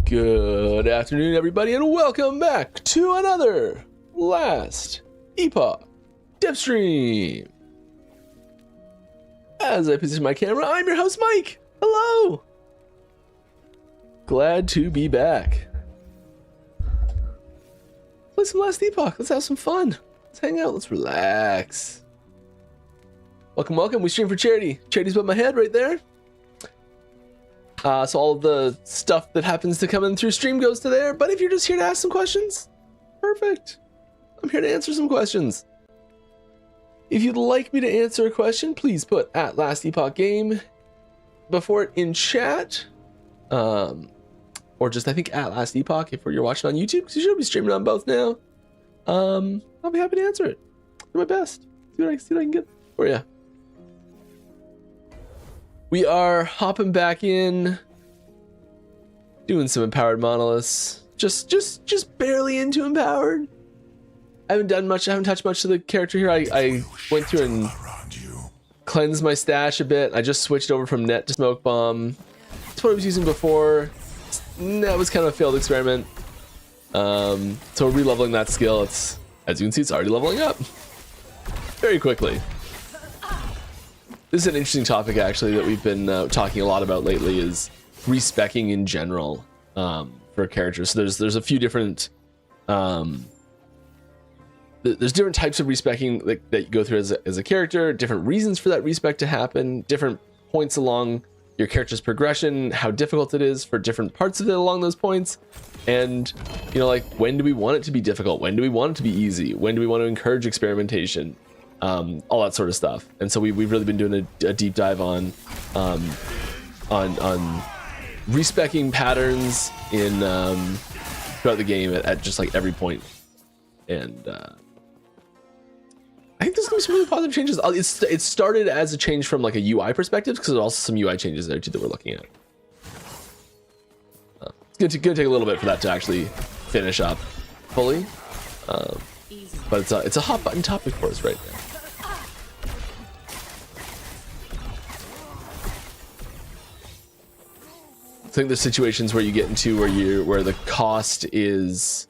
Good afternoon, everybody, and welcome back to another Last Epoch dev stream. As I position my camera, I'm your host, Mike. Hello. Glad to be back. Play some Last Epoch. Let's have some fun. Let's hang out. Let's relax. Welcome, welcome. We stream for charity. Charity's above my head right there. So all of the stuff that happens to come in through stream goes to there. But if you're just here to ask some questions, perfect. I'm here to answer some questions. If you'd like me to answer a question, please put at Last Epoch Game before it in chat. Or just, I think, at Last Epoch if you're watching on YouTube, because you should be streaming on both now. I'll be happy to answer it. Do my best. See what I can get for you. We are hopping back in, doing some empowered monoliths. Just barely into empowered. I haven't done much. I haven't touched much of the character here. I went through and cleansed my stash a bit. I just switched over from net to smoke bomb. That's what I was using before. That was kind of a failed experiment. So we're re-leveling that skill. It's, as you can see, it's already leveling up very quickly. This is an interesting topic, actually, that we've been talking a lot about lately, is respeccing in general for characters. So there's a few different there's different types of respeccing that you go through as a character, different reasons for that respec to happen, different points along your character's progression, how difficult it is for different parts of it along those points, and you know, like, when do we want it to be difficult? When do we want it to be easy? When do we want to encourage experimentation? All that sort of stuff. And so we've really been doing a deep dive on respecking patterns in throughout the game at just like every point. And I think there's gonna be some really positive changes. It started as a change from like a UI perspective, because there's also some UI changes there too that we're looking at. It's gonna take a little bit for that to actually finish up fully, but it's a hot button topic for us right now. I think there's situations where you get into where the cost is.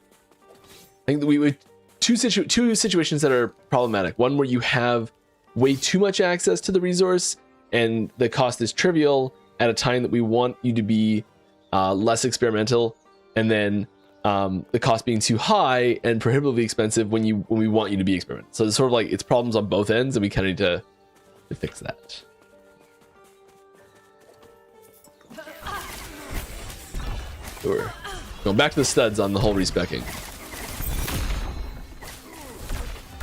I think we would two situations that are problematic. One where you have way too much access to the resource and the cost is trivial at a time that we want you to be less experimental, and then the cost being too high and prohibitively expensive when we want you to be experimental. So it's sort of like it's problems on both ends, and we kind of need to fix that. Sure. Going back to the studs on the whole respeccing.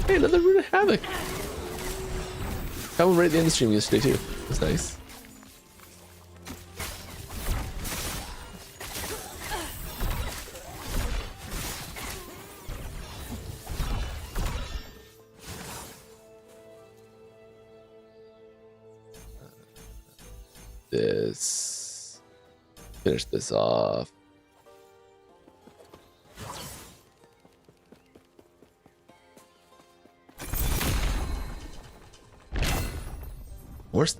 Hey, another Root of Havoc. Got one right at the end of the stream yesterday too. That's nice. this. Finish this off. Worst.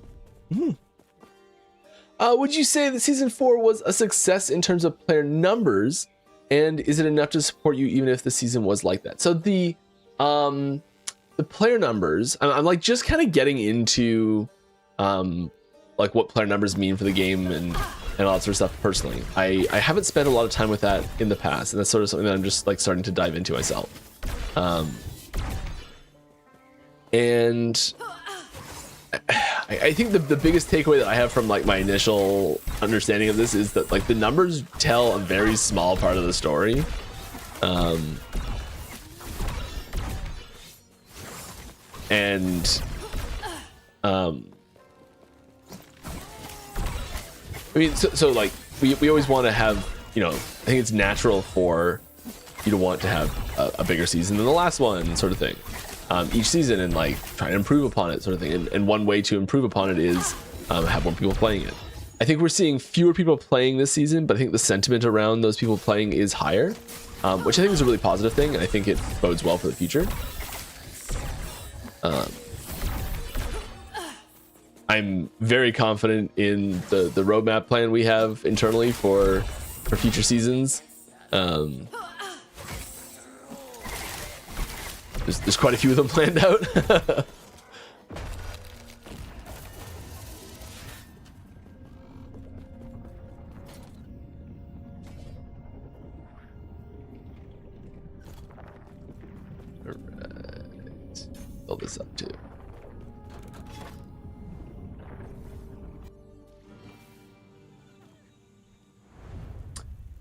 Would you say that season 4 was a success in terms of player numbers, and is it enough to support you even if the season was like that? So the player numbers, I'm like just kind of getting into like what player numbers mean for the game and all that sort of stuff personally. I haven't spent a lot of time with that in the past, and that's sort of something that I'm just like starting to dive into myself. And I think the biggest takeaway that I have from like my initial understanding of this is that like the numbers tell a very small part of the story. I mean, so like we always want to have, you know, I think it's natural for you to want to have a bigger season than the last one, sort of thing. Each season, and like try to improve upon it, sort of thing. And one way to improve upon it is have more people playing it. I think we're seeing fewer people playing this season, but I think the sentiment around those people playing is higher, which I think is a really positive thing, and I think it bodes well for the future. I'm very confident in the roadmap plan we have internally for future seasons. There's quite a few of them planned out. Alright. Fill this up too.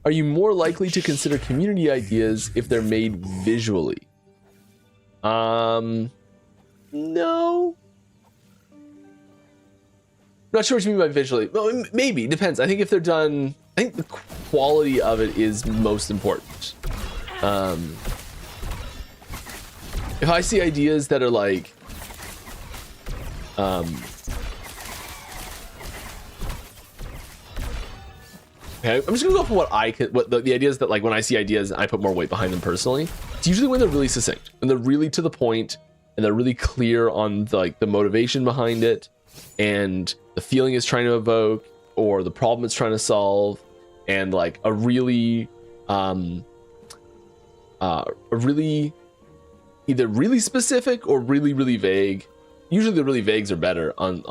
Are you more likely to consider community ideas if they're made visually? No. Not sure what you mean by visually. Well, maybe, depends. I think if they're done, I think the quality of it is most important. If I see ideas that are like, okay, I'm just gonna go for what the ideas that, like, when I see ideas, I put more weight behind them personally. It's usually when they're really succinct, when they're really to the point, and they're really clear on the motivation behind it, and the feeling it's trying to evoke, or the problem it's trying to solve, and like a really either really specific or really vague. Usually the really vagues are better on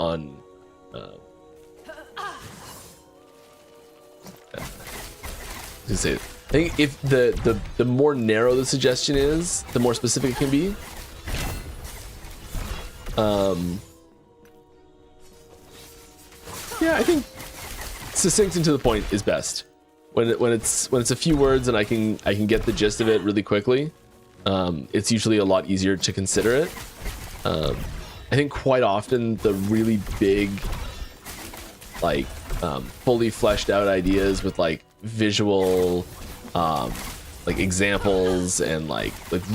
I think if the more narrow the suggestion is, the more specific it can be. Yeah, I think succinct and to the point is best. When it's a few words and I can get the gist of it really quickly, it's usually a lot easier to consider it. I think quite often the really big, like fully fleshed out ideas with like visual like examples and like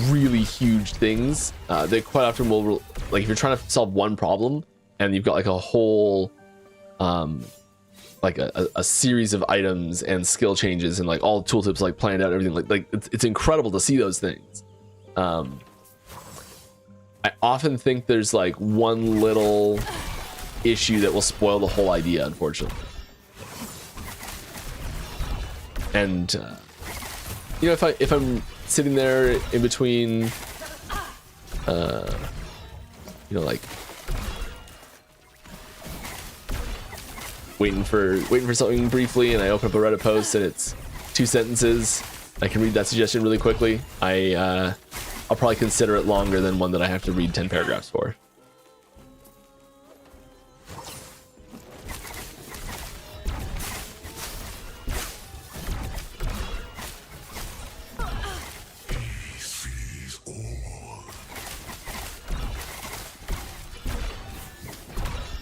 really huge things, they quite often will, like, if you're trying to solve one problem and you've got like a whole like a series of items and skill changes and like all tooltips like planned out and everything, like it's incredible to see those things. I often think there's like one little issue that will spoil the whole idea, unfortunately. And you know, if I'm sitting there in between, you know, like waiting for something briefly, and I open up a Reddit post and it's 2 sentences, I can read that suggestion really quickly. I'll probably consider it longer than one that I have to read 10 paragraphs for.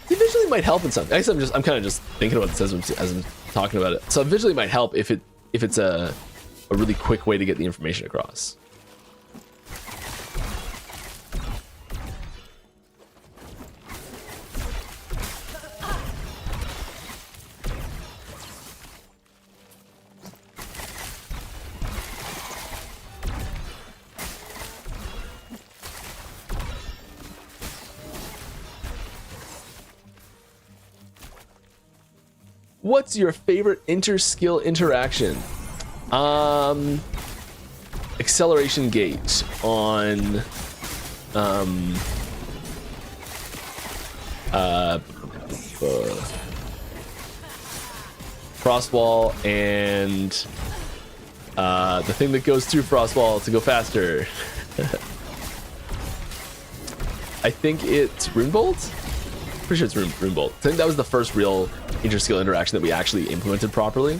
Visually might help in some. I guess I'm kind of just thinking about this as I'm talking about it. So visually might help if it's a really quick way to get the information across. What's your favorite inter-skill interaction? Acceleration gate on Frostwall and the thing that goes through Frostwall to go faster. I think it's Runebolt? Pretty sure it's Runebolt. I think that was the first real inter-skill interaction that we actually implemented properly.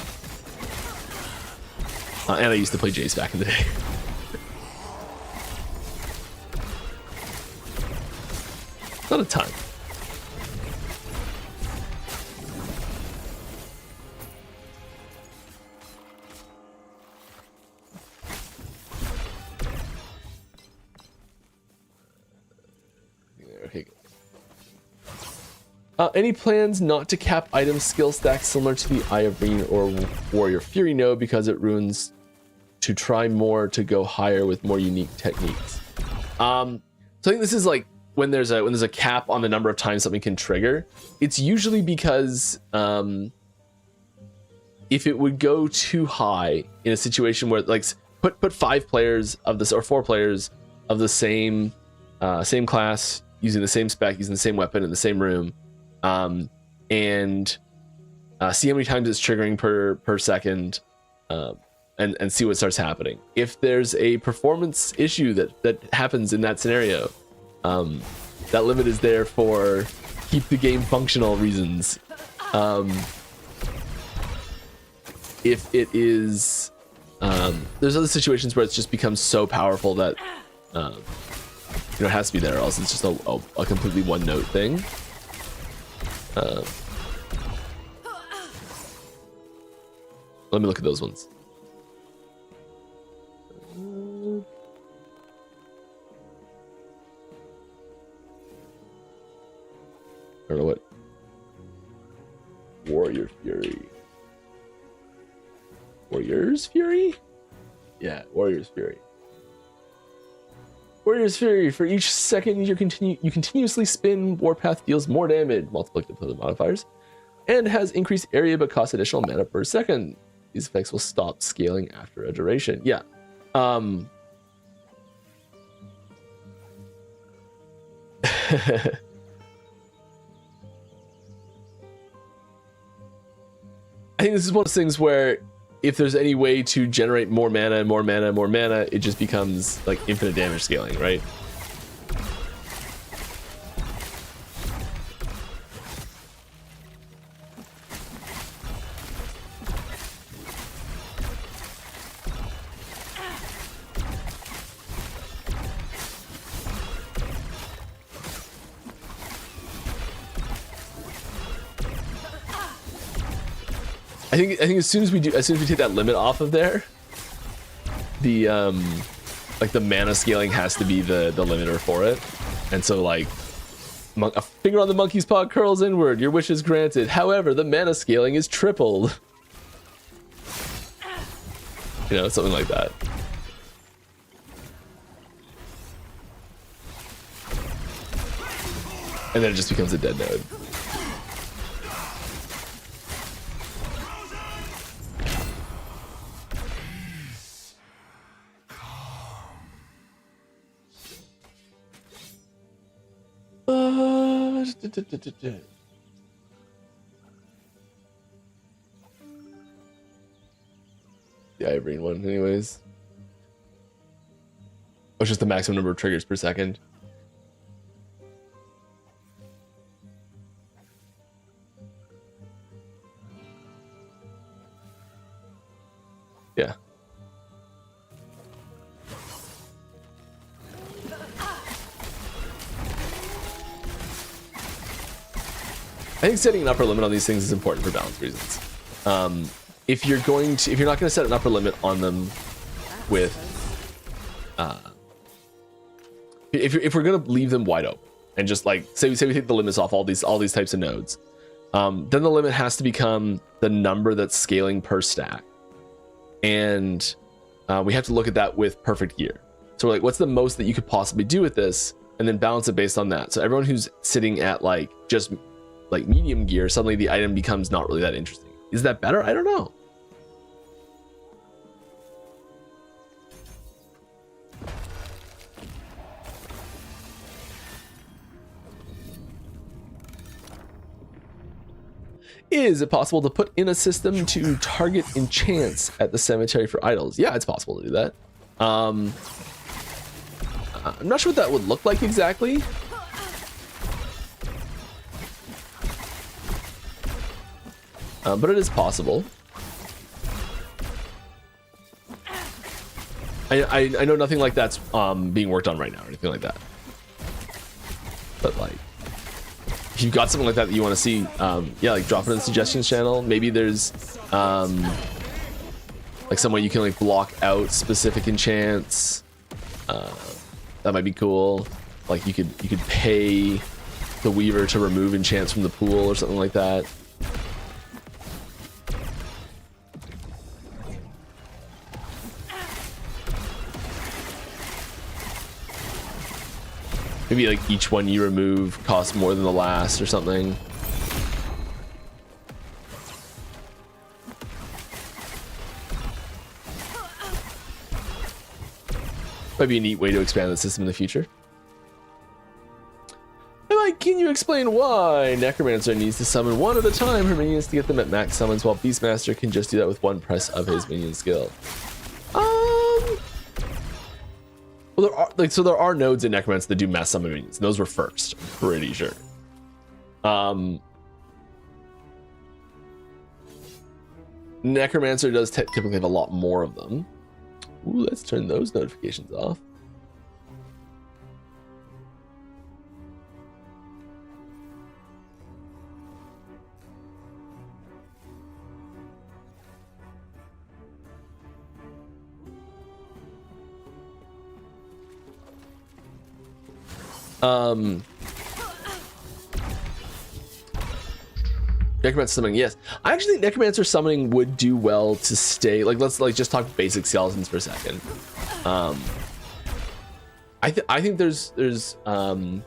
And I used to play Jace back in the day. Not a ton. Okay. Any plans not to cap item skill stacks similar to the Eye of Reen or Warrior Fury? No, because it ruins. To try more to go higher with more unique techniques. So I think this is like when there's a cap on the number of times something can trigger. It's usually because if it would go too high in a situation where like put 5 players of this or 4 players of the same class using the same spec, using the same weapon in the same room, and see how many times it's triggering per second. And see what starts happening. If there's a performance issue that happens in that scenario, that limit is there for keep the game functional reasons. If it is, there's other situations where it's just becomes so powerful that it has to be there, or else it's just a completely one note thing. Let me look at those ones. I don't know what. Warrior Fury. Warrior's Fury? Yeah, Warrior's Fury. Warrior's Fury. For each second you continuously spin, Warpath deals more damage, multiplicative to the modifiers, and has increased area but costs additional mana per second. These effects will stop scaling after a duration. Yeah. I think this is one of those things where if there's any way to generate more mana and more mana and more mana, it just becomes like infinite damage scaling, right? I think as soon as we take that limit off of there, the like the mana scaling has to be the limiter for it. And so like a finger on the monkey's paw curls inward, your wish is granted. However, the mana scaling is tripled. Something like that. And then it just becomes a dead node. The Irene one, anyways. Oh, it's just the maximum number of triggers per second. Yeah. I think setting an upper limit on these things is important for balance reasons. If you're not going to set an upper limit on them with, if we're going to leave them wide open and just like say we take the limits off all these types of nodes, then the limit has to become the number that's scaling per stack, and we have to look at that with perfect gear. So we're like, what's the most that you could possibly do with this, and then balance it based on that. So everyone who's sitting at like just like medium gear, suddenly the item becomes not really that interesting. Is that better? I don't know. Is it possible to put in a system to target enchants at the cemetery for idols? Yeah, it's possible to do that. I'm not sure what that would look like exactly. But it is possible. I know nothing like that's being worked on right now or anything like that. But like, if you've got something like that that you want to see, yeah, like drop it in the suggestions channel. Maybe there's like some way you can like block out specific enchants. That might be cool. Like you could pay the Weaver to remove enchants from the pool or something like that. Maybe like each one you remove costs more than the last or something. Might be a neat way to expand the system in the future. And like, can you explain why Necromancer needs to summon one at a time her minions to get them at max summons, while Beastmaster can just do that with one press of his minion skill? Well, there are nodes in Necromancer that do mass summon minions. Those were first, I'm pretty sure. Necromancer does typically have a lot more of them. Ooh, let's turn those notifications off. Necromancer summoning, yes. I actually think Necromancer summoning would do well to stay. Like, let's like just talk basic skeletons for a second. I think there's a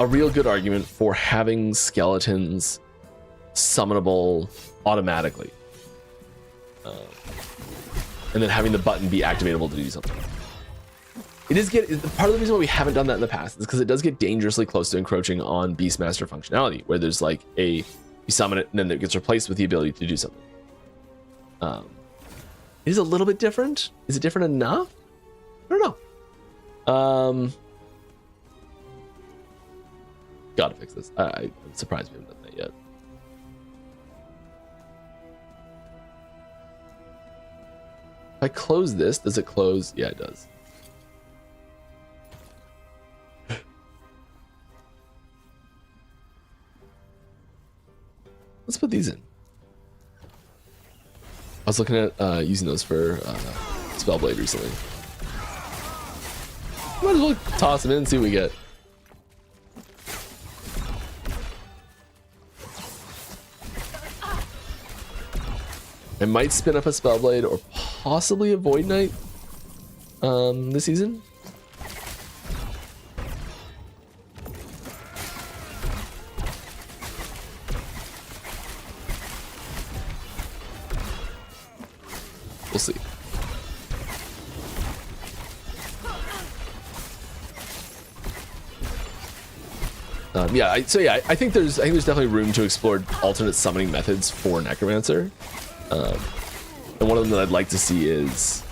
real good argument for having skeletons summonable automatically, and then having the button be activatable to do something. It is part of the reason why we haven't done that in the past is because it does get dangerously close to encroaching on Beastmaster functionality, where there's like you summon it and then it gets replaced with the ability to do something. It is a little bit different. Is it different enough? I don't know. Gotta fix this. I'm surprised we haven't done that yet. If I close this, does it close? Yeah, it does. Let's put these in. I was looking at using those for Spellblade recently. Might as well toss them in and see what we get. I might spin up a Spellblade or possibly a Void Knight this season. We'll see. I think there's definitely room to explore alternate summoning methods for Necromancer. And one of them that I'd like to see is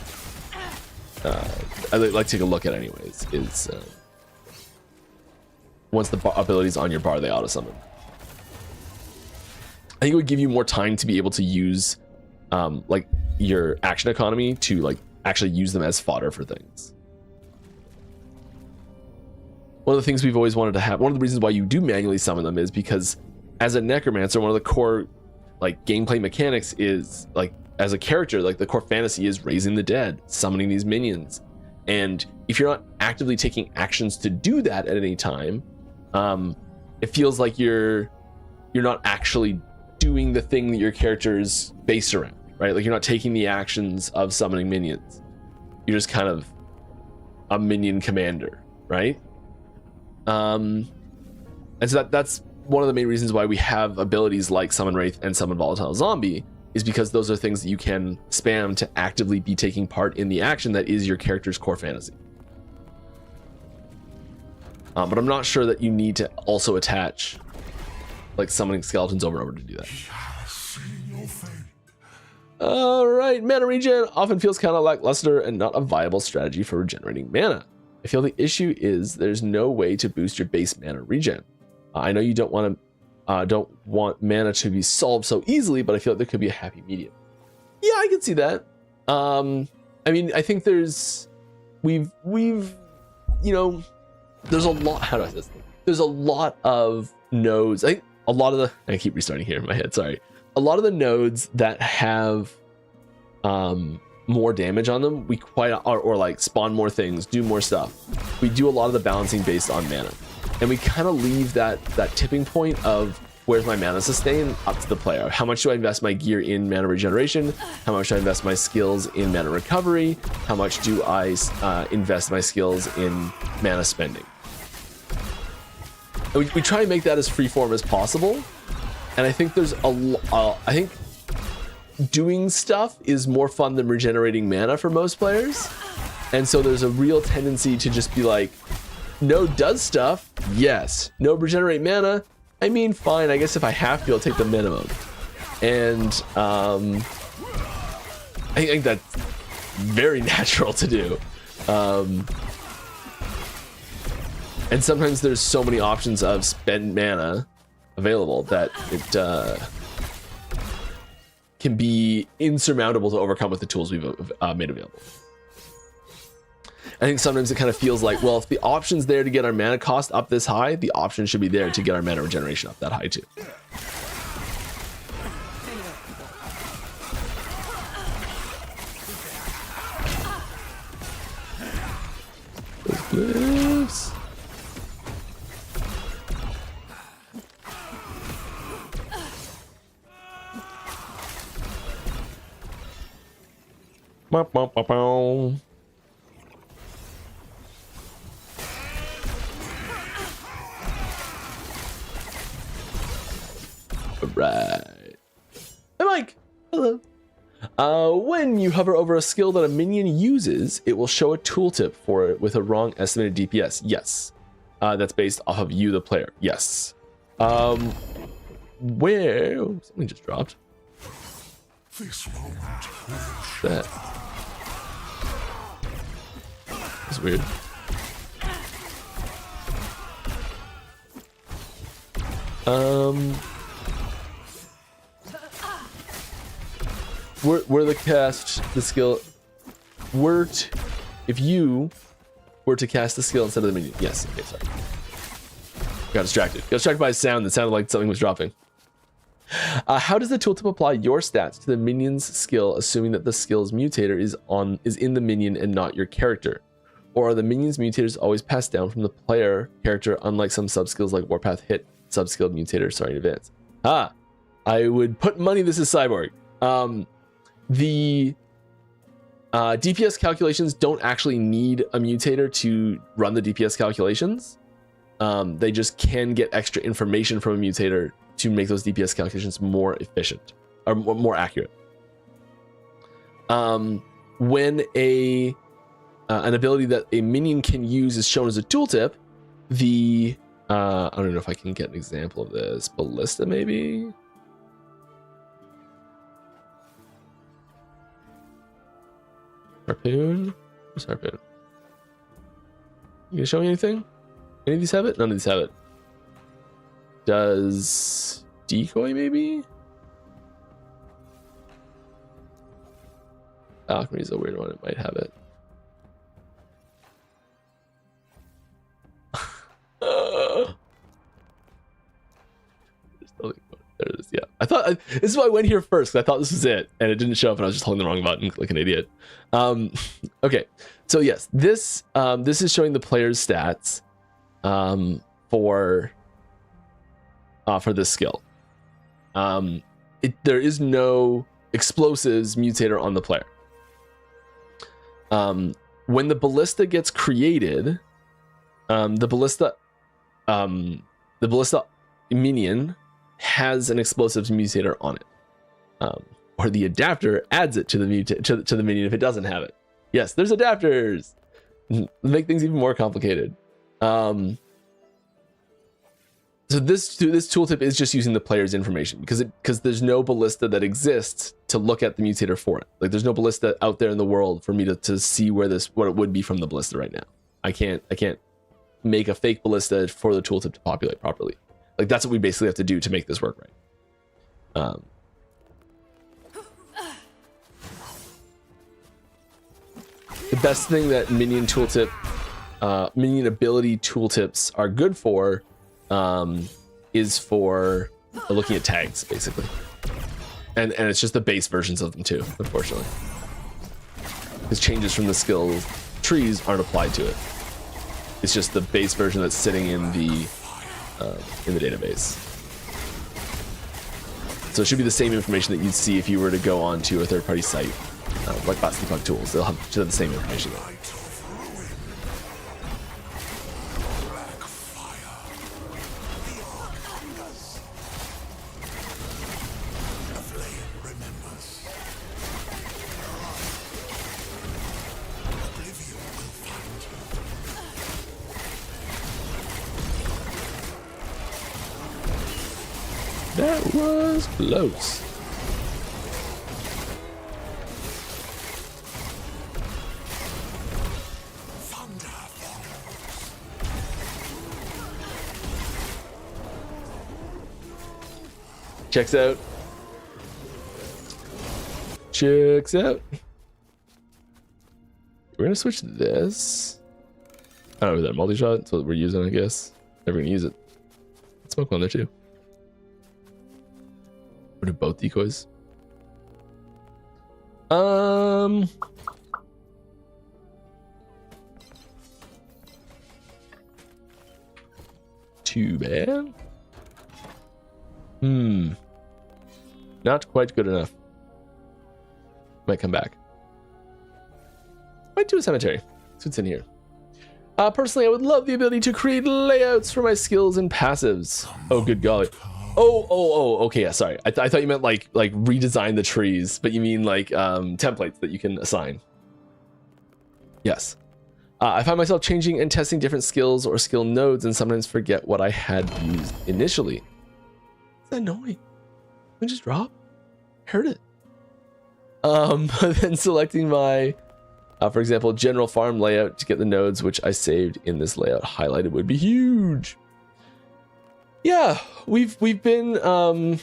I'd like to take a look at anyways is once the ability's on your bar, they auto summon. I think it would give you more time to be able to use like your action economy to like actually use them as fodder for things. One of the things we've always wanted to have, one of the reasons why you do manually summon them is because as a Necromancer, one of the core like gameplay mechanics is like as a character, like the core fantasy is raising the dead, summoning these minions. And if you're not actively taking actions to do that at any time, it feels like you're not actually doing the thing that your character is based around, right? Like you're not taking the actions of summoning minions. You're just kind of a minion commander, right? And so that's one of the main reasons why we have abilities like Summon Wraith and Summon Volatile Zombie is because those are things that you can spam to actively be taking part in the action that is your character's core fantasy. But I'm not sure that you need to also attach like summoning skeletons over and over to do that. All right, mana regen often feels kind of lackluster and not a viable strategy for regenerating mana. I feel the issue is there's no way to boost your base mana regen. I know you don't want mana to be solved so easily, but I feel like there could be a happy medium. Yeah, I can see that. I mean, I think we've you know, there's a lot. How do I say this? There's a lot of nodes. I keep restarting here in my head. Sorry. A lot of the nodes that have more damage on them, we or like spawn more things, do more stuff. We do a lot of the balancing based on mana, and we kind of leave that tipping point of where's my mana sustain up to the player. How much do I invest my gear in mana regeneration? How much do I invest my skills in mana recovery? How much do I invest my skills in mana spending? We try and make that as freeform as possible, and I think there's I think doing stuff is more fun than regenerating mana for most players, and so there's a real tendency to just be like, node does stuff, yes. Node regenerate mana, I mean, fine, I guess if I have to, I'll take the minimum. And I think that's very natural to do. And sometimes there's so many options of spend mana available that it can be insurmountable to overcome with the tools we've made available. I think sometimes it kind of feels like, well, if the option's there to get our mana cost up this high, the option should be there to get our mana regeneration up that high too. Oops. Right. Hey Mike, hello. When you hover over a skill that a minion uses, it will show a tooltip for it with a wrong estimated DPS. Yes. That's based off of you, the player. Yes. Where? Oh, something just dropped. This moment. That. That's weird. Were the cast the skill if you were to cast the skill instead of the minion? Yes. Okay, sorry. Got distracted by a sound that sounded like something was dropping. How does the tooltip apply your stats to the minion's skill, assuming that the skill's mutator is in the minion and not your character? Or are the minion's mutators always passed down from the player character, unlike some sub-skills like Warpath hit sub-skilled mutator starting in advance? I would put money this is Cyborg. The DPS calculations don't actually need a mutator to run the DPS calculations. They just can get extra information from a mutator to make those DPS calculations more efficient or more accurate. When an ability that a minion can use is shown as a tooltip, I don't know if I can get an example of this. Ballista, maybe? Harpoon? Where's Harpoon? You gonna show me anything? Any of these have it? None of these have it. Does Decoy maybe? Alchemy is a weird one. It might have it. There it is. Yeah, I thought this is why I went here first. I thought this was it, and it didn't show up, and I was just holding the wrong button like an idiot. Okay, so yes, this is showing the player's stats for this skill. There is no explosives mutator on the player. When the ballista gets created, the ballista minion has an explosives mutator on it, or the adapter adds it to the to the minion if it doesn't have it. Yes, there's adapters. Make things even more complicated. So this tooltip is just using the player's information because there's no ballista that exists to look at the mutator for it. Like there's no ballista out there in the world for me to see what it would be from the ballista right now. I can't make a fake ballista for the tooltip to populate properly. Like that's what we basically have to do to make this work right. The best thing that minion ability tooltips are good for is for looking at tags, basically, and it's just the base versions of them too, unfortunately, because changes from the skill trees aren't applied to it. It's just the base version that's sitting in the database. So it should be the same information that you'd see if you were to go on to a third-party site like Bot Tools. They'll have the same information there. That was close. Checks out. Checks out. We're gonna switch this. I don't know, that multi-shot, that's what we're using, I guess. Never gonna use it. Smoke one there too. Or do both decoys? Too bad. Not quite good enough. Might come back. Might do a cemetery. That's what's in here. Personally, I would love the ability to create layouts for my skills and passives. Oh, good golly. Oh, okay, yeah, sorry. I thought you meant like redesign the trees, but you mean like templates that you can assign. Yes. I find myself changing and testing different skills or skill nodes and sometimes forget what I had used initially. It's annoying. We just drop. Heard it. But then selecting my, for example, general farm layout to get the nodes which I saved in this layout highlighted would be huge. Yeah, we've been I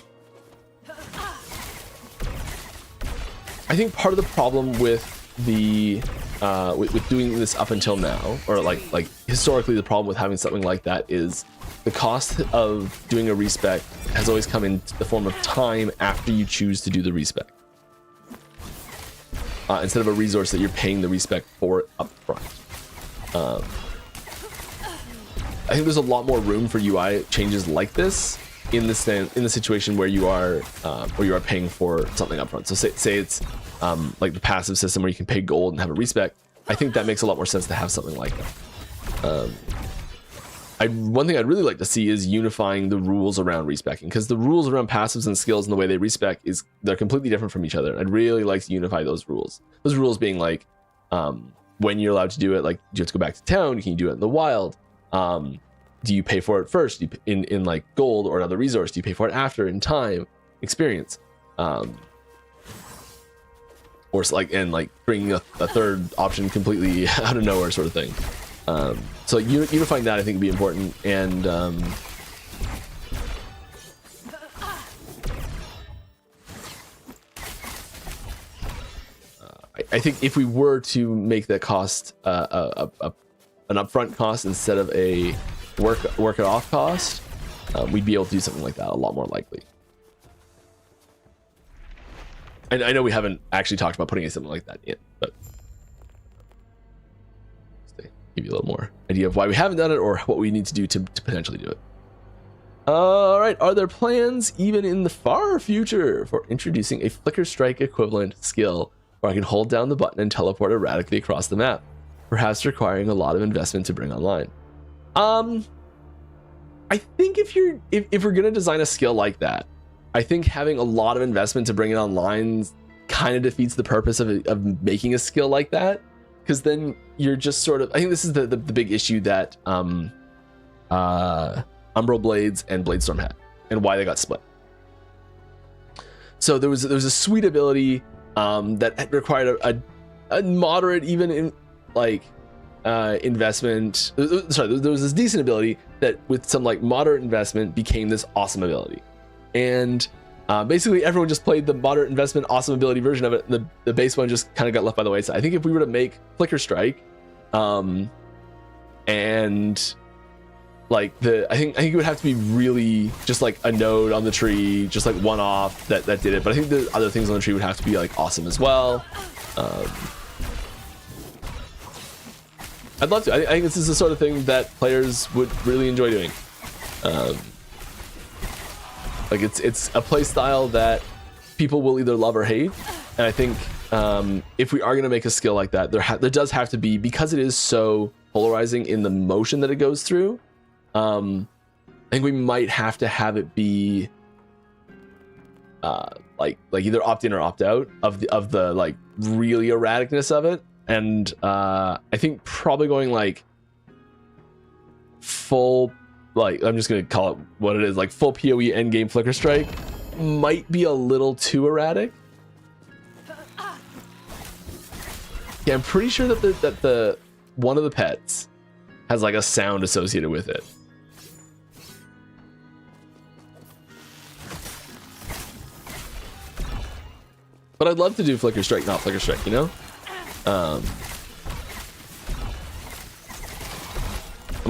think part of the problem with the with doing this up until now, or like historically, the problem with having something like that is the cost of doing a respec has always come in the form of time after you choose to do the respec, instead of a resource that you're paying the respec for up front. I think there's a lot more room for UI changes like this in the situation where you are paying for something up front. So say it's like the passive system where you can pay gold and have a respec. I think that makes a lot more sense to have something like that. One thing I'd really like to see is unifying the rules around respeccing, because the rules around passives and skills and the way they respec they're completely different from each other. I'd really like to unify those rules. Those rules being like when you're allowed to do it, like do you have to go back to town? Can you do it in the wild? Do you pay for it first in like gold or another resource? Do you pay for it after in time, experience? Or like bringing a third option completely out of nowhere sort of thing. So unifying that I think would be important. And I think if we were to make that cost an upfront cost instead of a work it off cost, we'd be able to do something like that a lot more likely. And I know we haven't actually talked about putting something like that in, but give you a little more idea of why we haven't done it or what we need to do to potentially do it. All right, are there plans even in the far future for introducing a flicker strike equivalent skill where I can hold down the button and teleport erratically across the map, perhaps requiring a lot of investment to bring online? I think if we're gonna design a skill like that, I think having a lot of investment to bring it online kind of defeats the purpose of making a skill like that, because then you're just sort of, I think this is the big issue that Umbral Blades and Bladestorm had, and why they got split. So there was a sweet ability that required a moderate, even in like investment. Sorry, there was this decent ability that with some like moderate investment became this awesome ability, and basically everyone just played the moderate investment awesome ability version of it. The base one just kind of got left by the wayside. I think if we were to make Flicker Strike, and like I think it would have to be really just like a node on the tree, just like one off that did it. But I think the other things on the tree would have to be like awesome as well. I'd love to. I think this is the sort of thing that players would really enjoy doing. Like it's a play style that people will either love or hate, and I think if we are going to make a skill like that, there does have to be, because it is so polarizing in the motion that it goes through. I think we might have to have it be like either opt in or opt out of the like really erraticness of it. And I think probably going like full, like I'm just gonna call it what it is, like full PoE endgame Flicker Strike might be a little too erratic. Yeah, I'm pretty sure that the one of the pets has like a sound associated with it. But I'd love to do Flicker Strike, not Flicker Strike, you know? I'm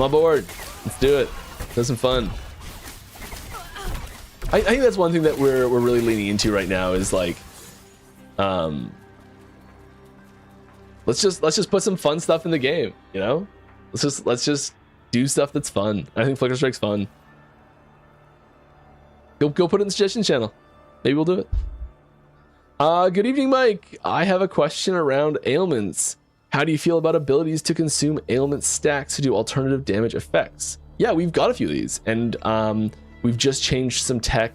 on board. Let's do it. Have some fun. I think that's one thing that we're really leaning into right now is like, let's just put some fun stuff in the game, you know? Let's just do stuff that's fun. I think Flicker Strike's fun. Go put it in the suggestion channel. Maybe we'll do it. Good evening, Mike. I have a question around ailments. How do you feel about abilities to consume ailment stacks to do alternative damage effects? Yeah, we've got a few of these, and we've just changed some tech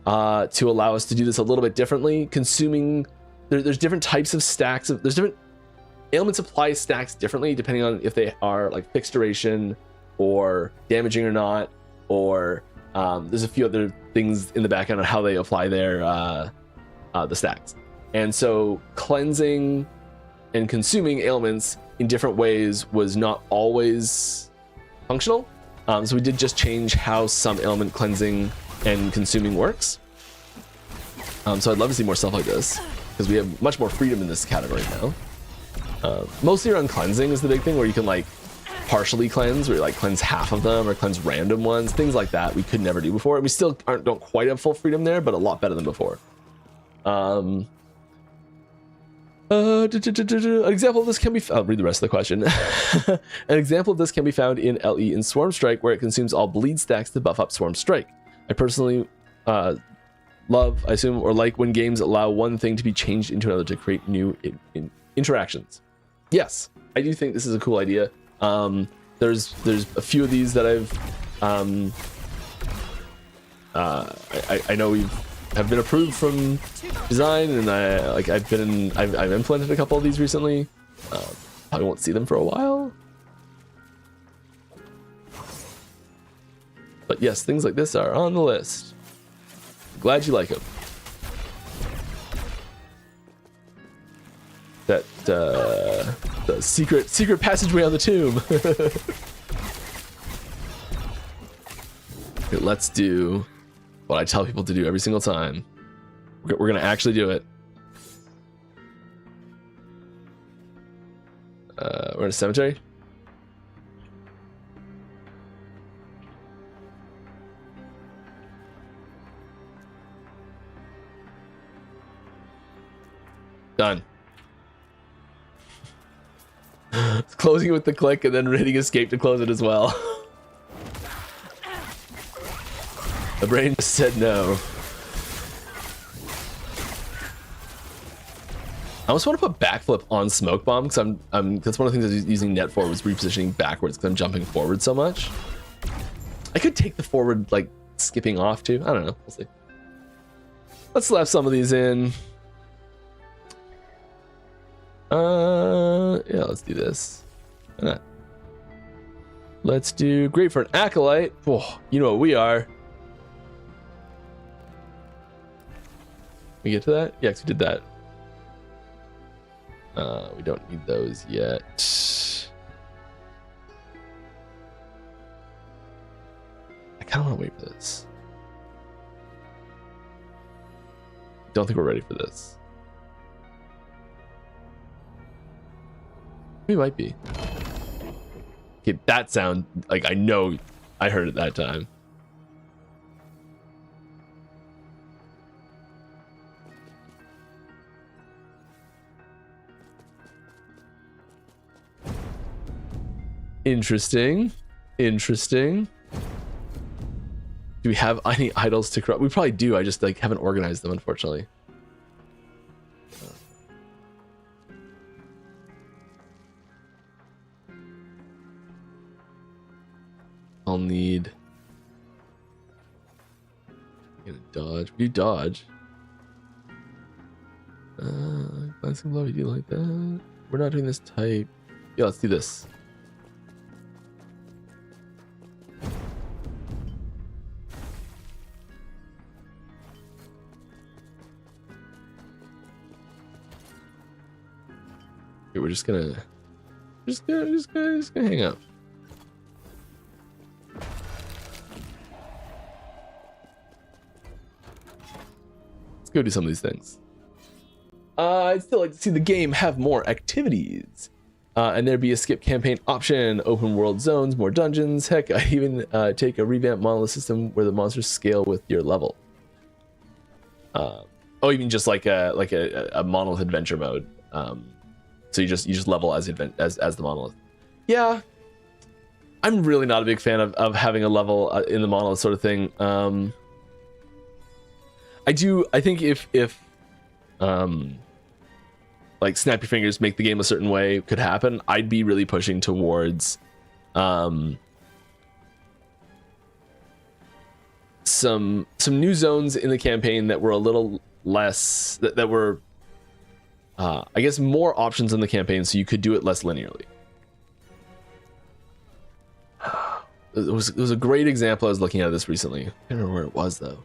to allow us to do this a little bit differently. Consuming, there's different types of stacks. There's different ailments apply stacks differently depending on if they are like fixed duration or damaging or not, or there's a few other things in the background on how they apply their the stacks. And so cleansing and consuming ailments in different ways was not always functional. So we did just change how some ailment cleansing and consuming works. So I'd love to see more stuff like this, because we have much more freedom in this category now. Mostly around cleansing is the big thing, where you can like partially cleanse, where you like cleanse half of them or cleanse random ones, things like that we could never do before. And we still don't quite have full freedom there, but a lot better than before. An example of this can be, I'll read the rest of the question. An example of this can be found in LE in Swarm Strike, where it consumes all bleed stacks to buff up Swarm Strike. I personally love, I assume, or like when games allow one thing to be changed into another to create new interactions. Yes, I do think this is a cool idea. There's a few of these that I know have been approved from design, and I've implemented a couple of these recently. Probably won't see them for a while, but yes, things like this are on the list. Glad you like them. That the secret passageway on the tomb. Okay, let's do what I tell people to do every single time. We're gonna actually do it. We're in a cemetery. Done. Closing it with the click and then hitting escape to close it as well. The brain just said no. I almost want to put backflip on Smoke Bomb, because that's one of the things I was using net for, was repositioning backwards because I'm jumping forward so much. I could take the forward, like, skipping off too. I don't know. We'll see. Let's slap some of these in. Yeah, let's do this. Why not? Let's do great for an acolyte. Oh, you know what we are. We get to that? Yeah, 'cause we did that. We don't need those yet. I kind of want to wait for this. Don't think we're ready for this. We might be. Okay, that sound, like, I know I heard it that time. Interesting. Interesting. Do we have any idols to corrupt? We probably do. I just, like, haven't organized them, unfortunately. I'll need. I'm gonna dodge. We do dodge. Glancing blow. You do like that? We're not doing this type. Yeah, let's do this. Okay, we're just gonna hang out. Let's go do some of these things. I'd still like to see the game have more activities. And there be a skip campaign option, open world zones, more dungeons. Heck, I even take a revamped monolith system where the monsters scale with your level. Oh, you mean just like a monolith adventure mode? So you just level as the monolith. Yeah, I'm really not a big fan of having a level in the monolith sort of thing. I think if like snap your fingers, make the game a certain way could happen, I'd be really pushing towards some new zones in the campaign that were a little less that were I guess more options in the campaign, so you could do it less linearly. It was a great example. I was looking at this recently. I can't remember where it was though.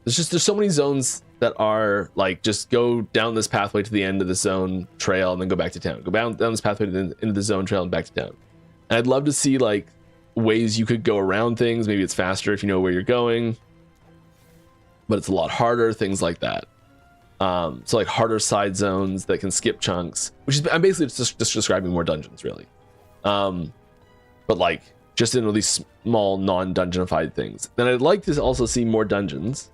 There's so many zones that are like, just go down this pathway to the end of the zone trail and then go back to town. Go down this pathway to into the zone trail and back to town. And I'd love to see like ways you could go around things. Maybe it's faster if you know where you're going, but it's a lot harder. Things like that. So like harder side zones that can skip chunks, which is, I'm basically just describing more dungeons really. But like just in these small non-dungeonified things. Then I'd like to also see more dungeons.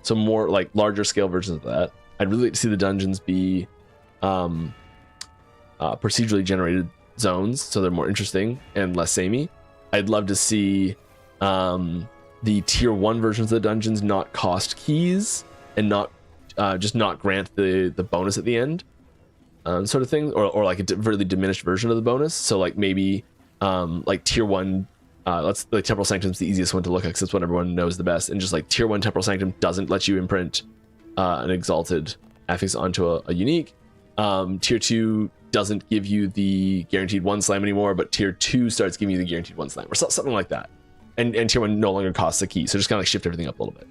So more like larger scale versions of that. I'd really like to see the dungeons be procedurally generated zones, so they're more interesting and less samey. I'd love to see the tier 1 versions of the dungeons not cost keys and not just not grant the bonus at the end, sort of thing, or like a really diminished version of the bonus. So like maybe like tier 1. The Temporal Sanctum is the easiest one to look at because it's what everyone knows the best. And just like tier 1 Temporal Sanctum doesn't let you imprint an exalted affix onto a unique. Tier 2 doesn't give you the guaranteed 1 slam anymore, but tier 2 starts giving you the guaranteed 1 slam or something like that. And tier 1 no longer costs a key. So just kind of like shift everything up a little bit.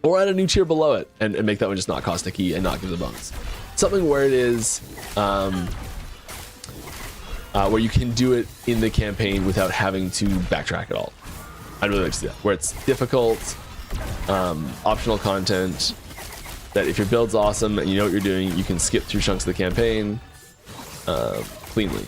Or add a new tier below it and make that one just not cost a key and not give the bonus. Something where it is where you can do it in the campaign without having to backtrack at all. I'd really like to see that. Where it's difficult, optional content, that if your build's awesome and you know what you're doing, you can skip through chunks of the campaign cleanly.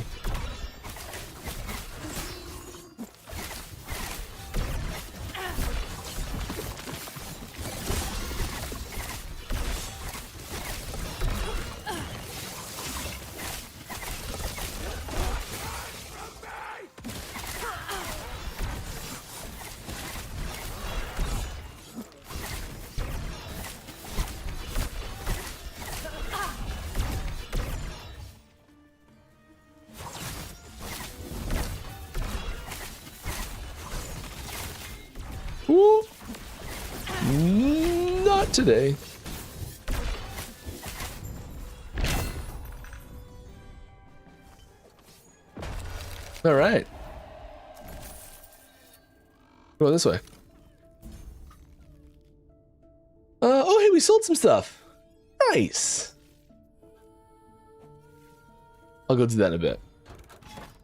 Ooh. Not today. All right. Go this way. Oh, hey, we sold some stuff. Nice. I'll go do that in a bit.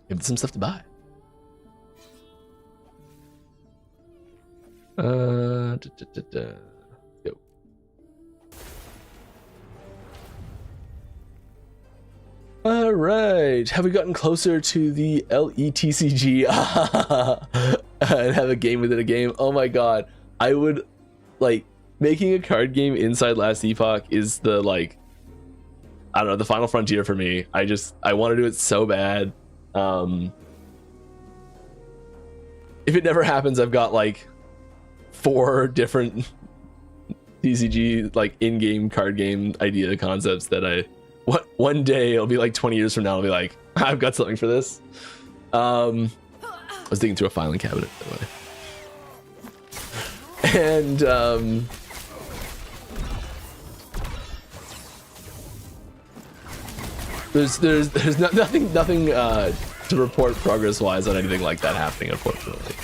Give some stuff to buy. Go. All right. Have we gotten closer to the LETCG and have a game within a game? Oh my god. I would like making a card game inside Last Epoch is the like I don't know, the final frontier for me. I want to do it so bad. If it never happens, I've got like 4 different TCG like in-game card game idea concepts that one day it'll be like 20 years from now I'll be like, I've got something for this. I was digging through a filing cabinet by the way. And there's nothing to report progress wise on anything like that happening, unfortunately.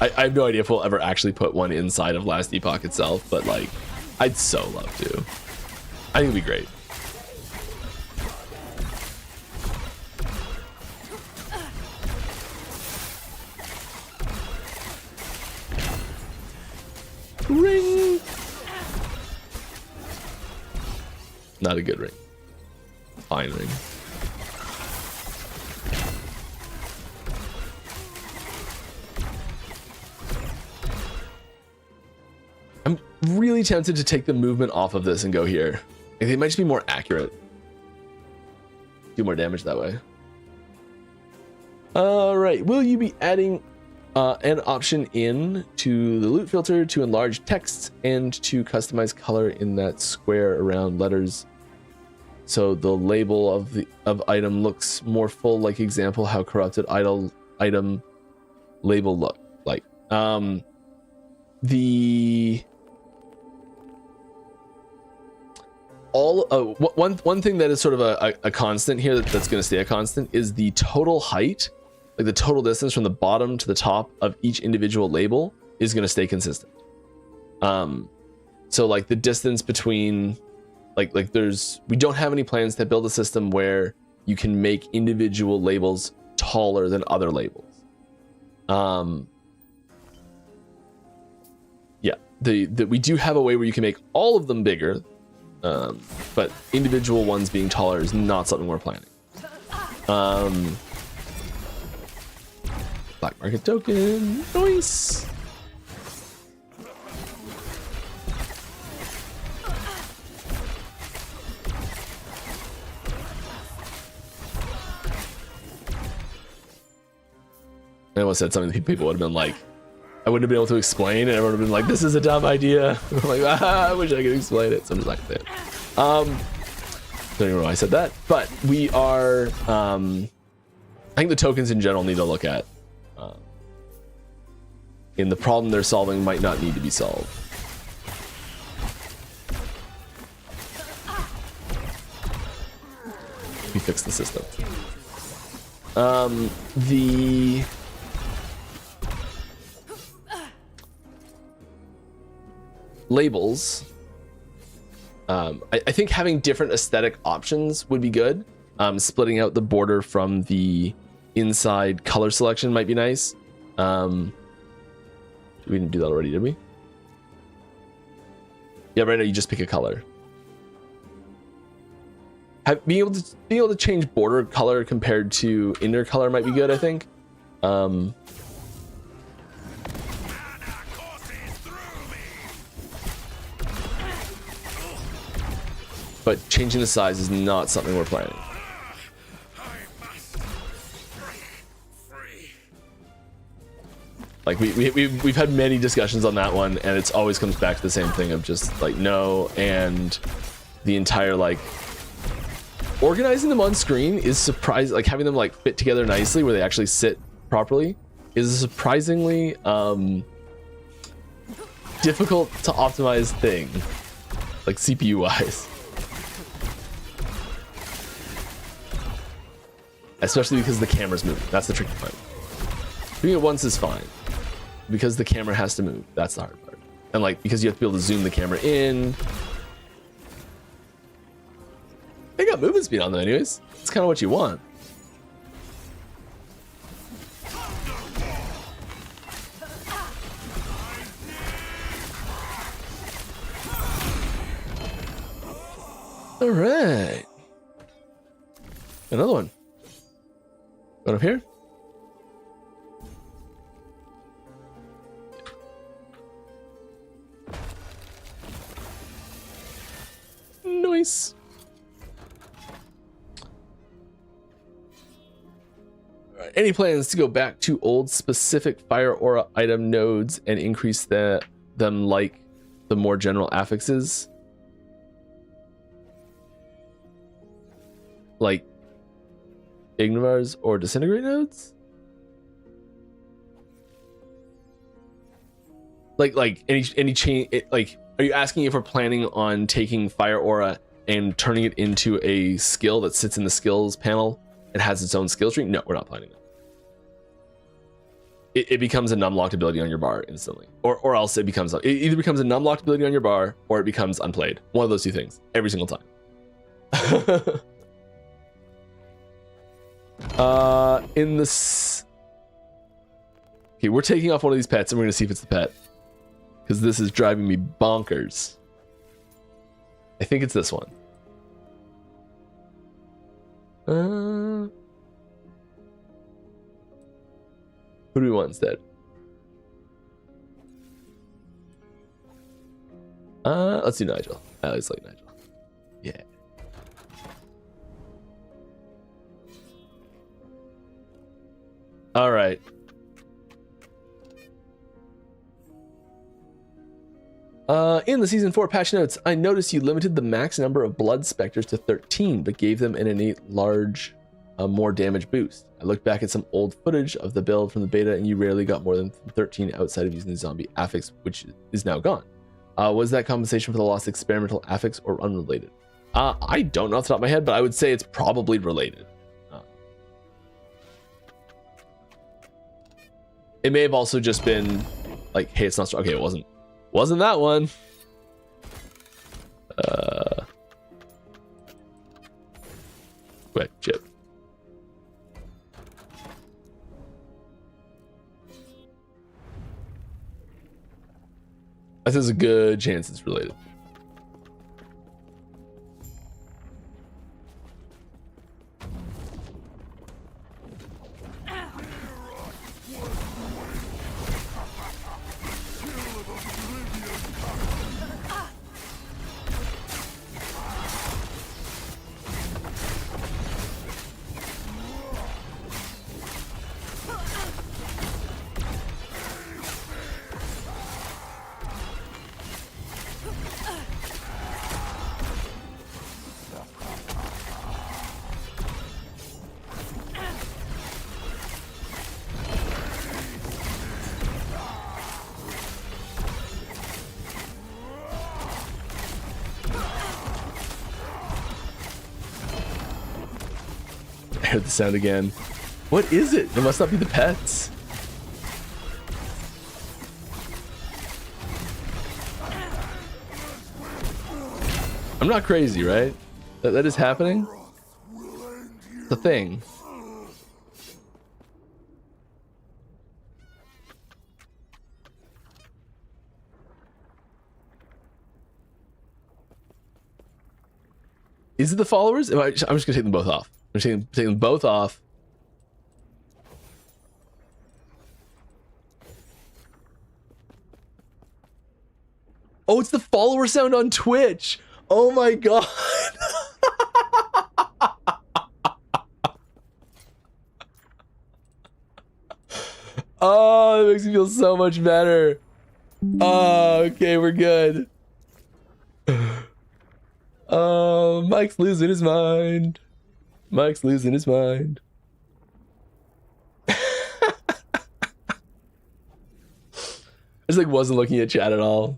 I have no idea if we'll ever actually put one inside of Last Epoch itself, but like I'd so love to. I think it'd be great. Ring. Not a good ring. Fine ring. I'm really tempted to take the movement off of this and go here. I think it might just be more accurate. Do more damage that way. All right. Will you be adding an option in to the loot filter to enlarge text and to customize color in that square around letters, so the label of item looks more full? Like example, how corrupted item label look like. One thing that is sort of a constant here that's going to stay a constant is the total height, like the total distance from the bottom to the top of each individual label is going to stay consistent. So like the distance between we don't have any plans to build a system where you can make individual labels taller than other labels. Yeah, we do have a way where you can make all of them bigger, but individual ones being taller is not something we're planning. Black market token, nice. I almost said something that people would have been like, I wouldn't have been able to explain, and everyone would have been like, this is a dumb idea. I'm like, I wish I could explain it. So I'm just like, that. Don't even know why I said that, but we are, I think the tokens in general need to look at, in the problem they're solving might not need to be solved. We fix the system. The labels, I think having different aesthetic options would be good. Splitting out the border from the inside color selection might be nice. We didn't do that already, did we? Yeah, right now you just pick a color. Being able to change border color compared to inner color might be good, I think. But changing the size is not something we're planning. Like we've had many discussions on that one, and it's always comes back to the same thing of just like no, and the entire like organizing them on screen is surprising. Like having them like fit together nicely where they actually sit properly is a surprisingly difficult to optimize thing, like CPU wise. Especially because the camera's moving. That's the tricky part. Doing it once is fine. Because the camera has to move. That's the hard part. And like, because you have to be able to zoom the camera in. They got movement speed on them anyways. It's kind of what you want. All right. Another one. Going up here. Nice. All right. Any plans to go back to old specific fire aura item nodes and increase them like the more general affixes? Like Ignivars or Disintegrate nodes? Like any change, like, are you asking if we're planning on taking Fire Aura and turning it into a skill that sits in the skills panel and has its own skill tree? No, we're not planning that. It becomes a numb-locked ability on your bar instantly. Or else it either becomes a numb-locked ability on your bar or it becomes unplayed. One of those two things, every single time. In this... Okay, we're taking off one of these pets and we're gonna see if it's the pet. Because this is driving me bonkers. I think it's this one. Who do we want instead? Let's do Nigel. I always like Nigel. Yeah. All right. In the Season 4 patch notes, I noticed you limited the max number of Blood Specters to 13, but gave them an innate large, more damage boost. I looked back at some old footage of the build from the beta, and you rarely got more than 13 outside of using the zombie affix, which is now gone. Was that compensation for the lost experimental affix or unrelated? I don't know off the top of my head, but I would say it's probably related. It may have also just been like, hey, it's not strong. Okay, it wasn't that one. Quick chip. There's a good chance it's related. I heard the sound again. What is it? It must not be the pets. I'm not crazy, right? That is happening? It's a thing. Is it the followers? I'm just gonna take them both off. I'm taking them both off. Oh, it's the follower sound on Twitch. Oh my god. Oh, that makes me feel so much better. Oh, okay, we're good. Oh, Mike's losing his mind. Mike's losing his mind. just like wasn't looking at chat at all.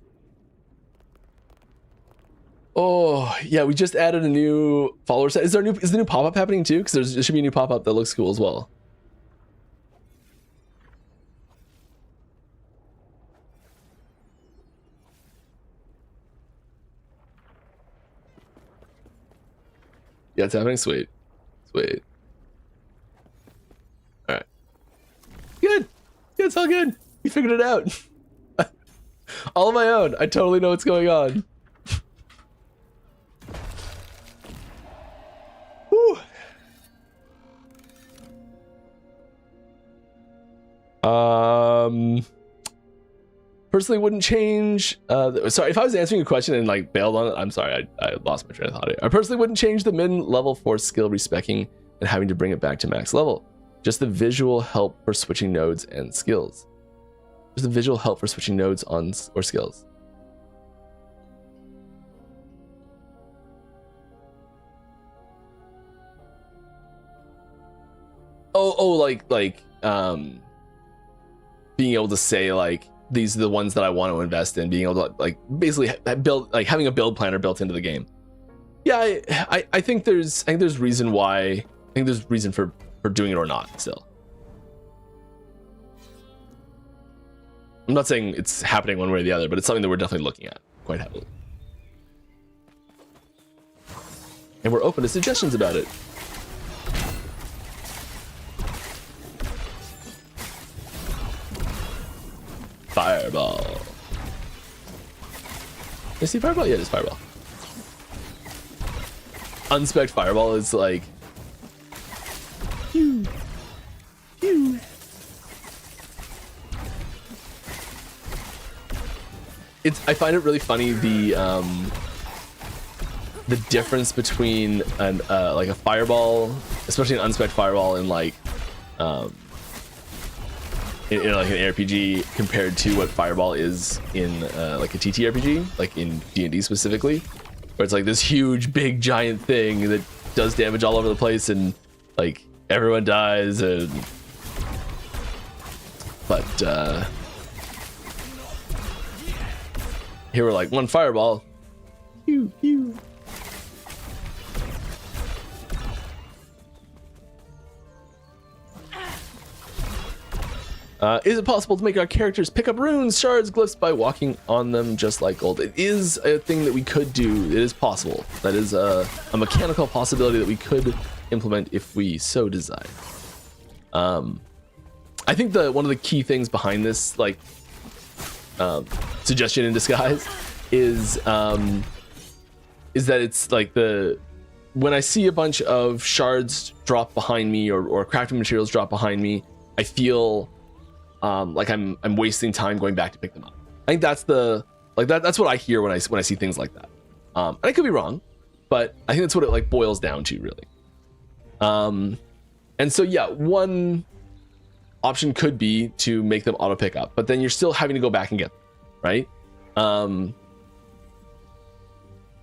Oh yeah, we just added a new follower set. Is the new pop-up happening too? Because there should be a new pop-up that looks cool as well. Yeah, it's happening. Sweet. Sweet. All right. Good. Yeah, it's all good. We figured it out. All on my own. I totally know what's going on. Whew. Personally wouldn't change sorry, if I was answering a question and like bailed on it, I'm sorry, I lost my train of thought here. I personally wouldn't change the min level for skill respecking and having to bring it back to max level. Just the visual help for switching nodes and skills. Just the visual help for switching nodes on or skills. Like being able to say like these are the ones that I want to invest in, being able to like basically build, like having a build planner built into the game. Yeah, I think there's reason why. I think there's reason for doing it or not still. I'm not saying it's happening one way or the other, but it's something that we're definitely looking at quite heavily. And we're open to suggestions about it. Fireball. Is he fireball? Yeah, it is fireball. Unspec fireball is like pew, pew. I find it really funny the difference between an like a fireball, especially an unspec fireball, and like in like an RPG compared to what fireball is in like a TTRPG, like in D&D specifically, where it's like this huge big giant thing that does damage all over the place and like everyone dies. And but here we're like one fireball, pew pew. Is it possible to make our characters pick up runes, shards, glyphs by walking on them just like gold? It is a thing that we could do. It is possible. That is a mechanical possibility that we could implement if we so desire. I think one of the key things behind this, like, suggestion in disguise is that it's like when I see a bunch of shards drop behind me or crafting materials drop behind me, I feel like I'm wasting time going back to pick them up. I think that's that's what I hear when I see things like that. And I could be wrong, but I think that's what it like boils down to really. And so yeah, one option could be to make them auto pick up, but then you're still having to go back and get them, right?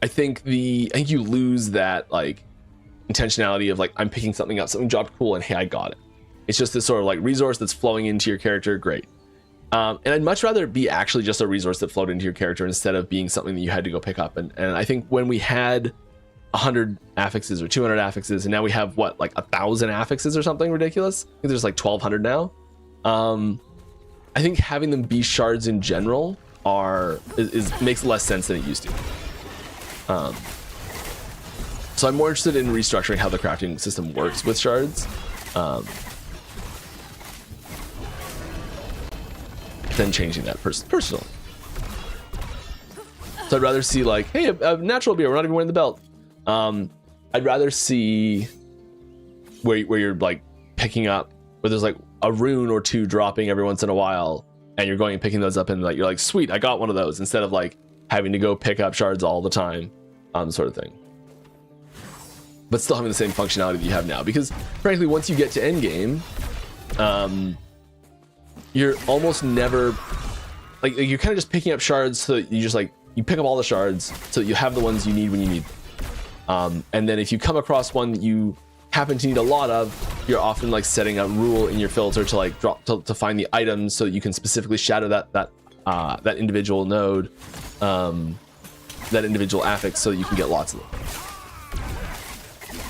I think you lose that like intentionality of like I'm picking something up, something dropped cool, and hey, I got it. It's just this sort of like resource that's flowing into your character. Great. And I'd much rather it be actually just a resource that flowed into your character instead of being something that you had to go pick up. And I think when we had 100 affixes or 200 affixes, and now we have what, like 1,000 affixes or something ridiculous. I think there's like 1,200 now. I think having them be shards in general makes less sense than it used to. So I'm more interested in restructuring how the crafting system works with shards. Than changing that personally. So I'd rather see like, hey, a natural beer, we're not even wearing the belt. I'd rather see where you're like picking up, where there's like a rune or two dropping every once in a while, and you're going and picking those up, and like you're like, sweet, I got one of those, instead of like having to go pick up shards all the time, sort of thing. But still having the same functionality that you have now, because frankly, once you get to endgame, you're almost never like you're kind of just picking up shards so that you just like you pick up all the shards so that you have the ones you need when you need them. And then if you come across one that you happen to need a lot of, you're often like setting a rule in your filter to like drop to find the items so that you can specifically shadow that that individual node, that individual affix, so that you can get lots of them.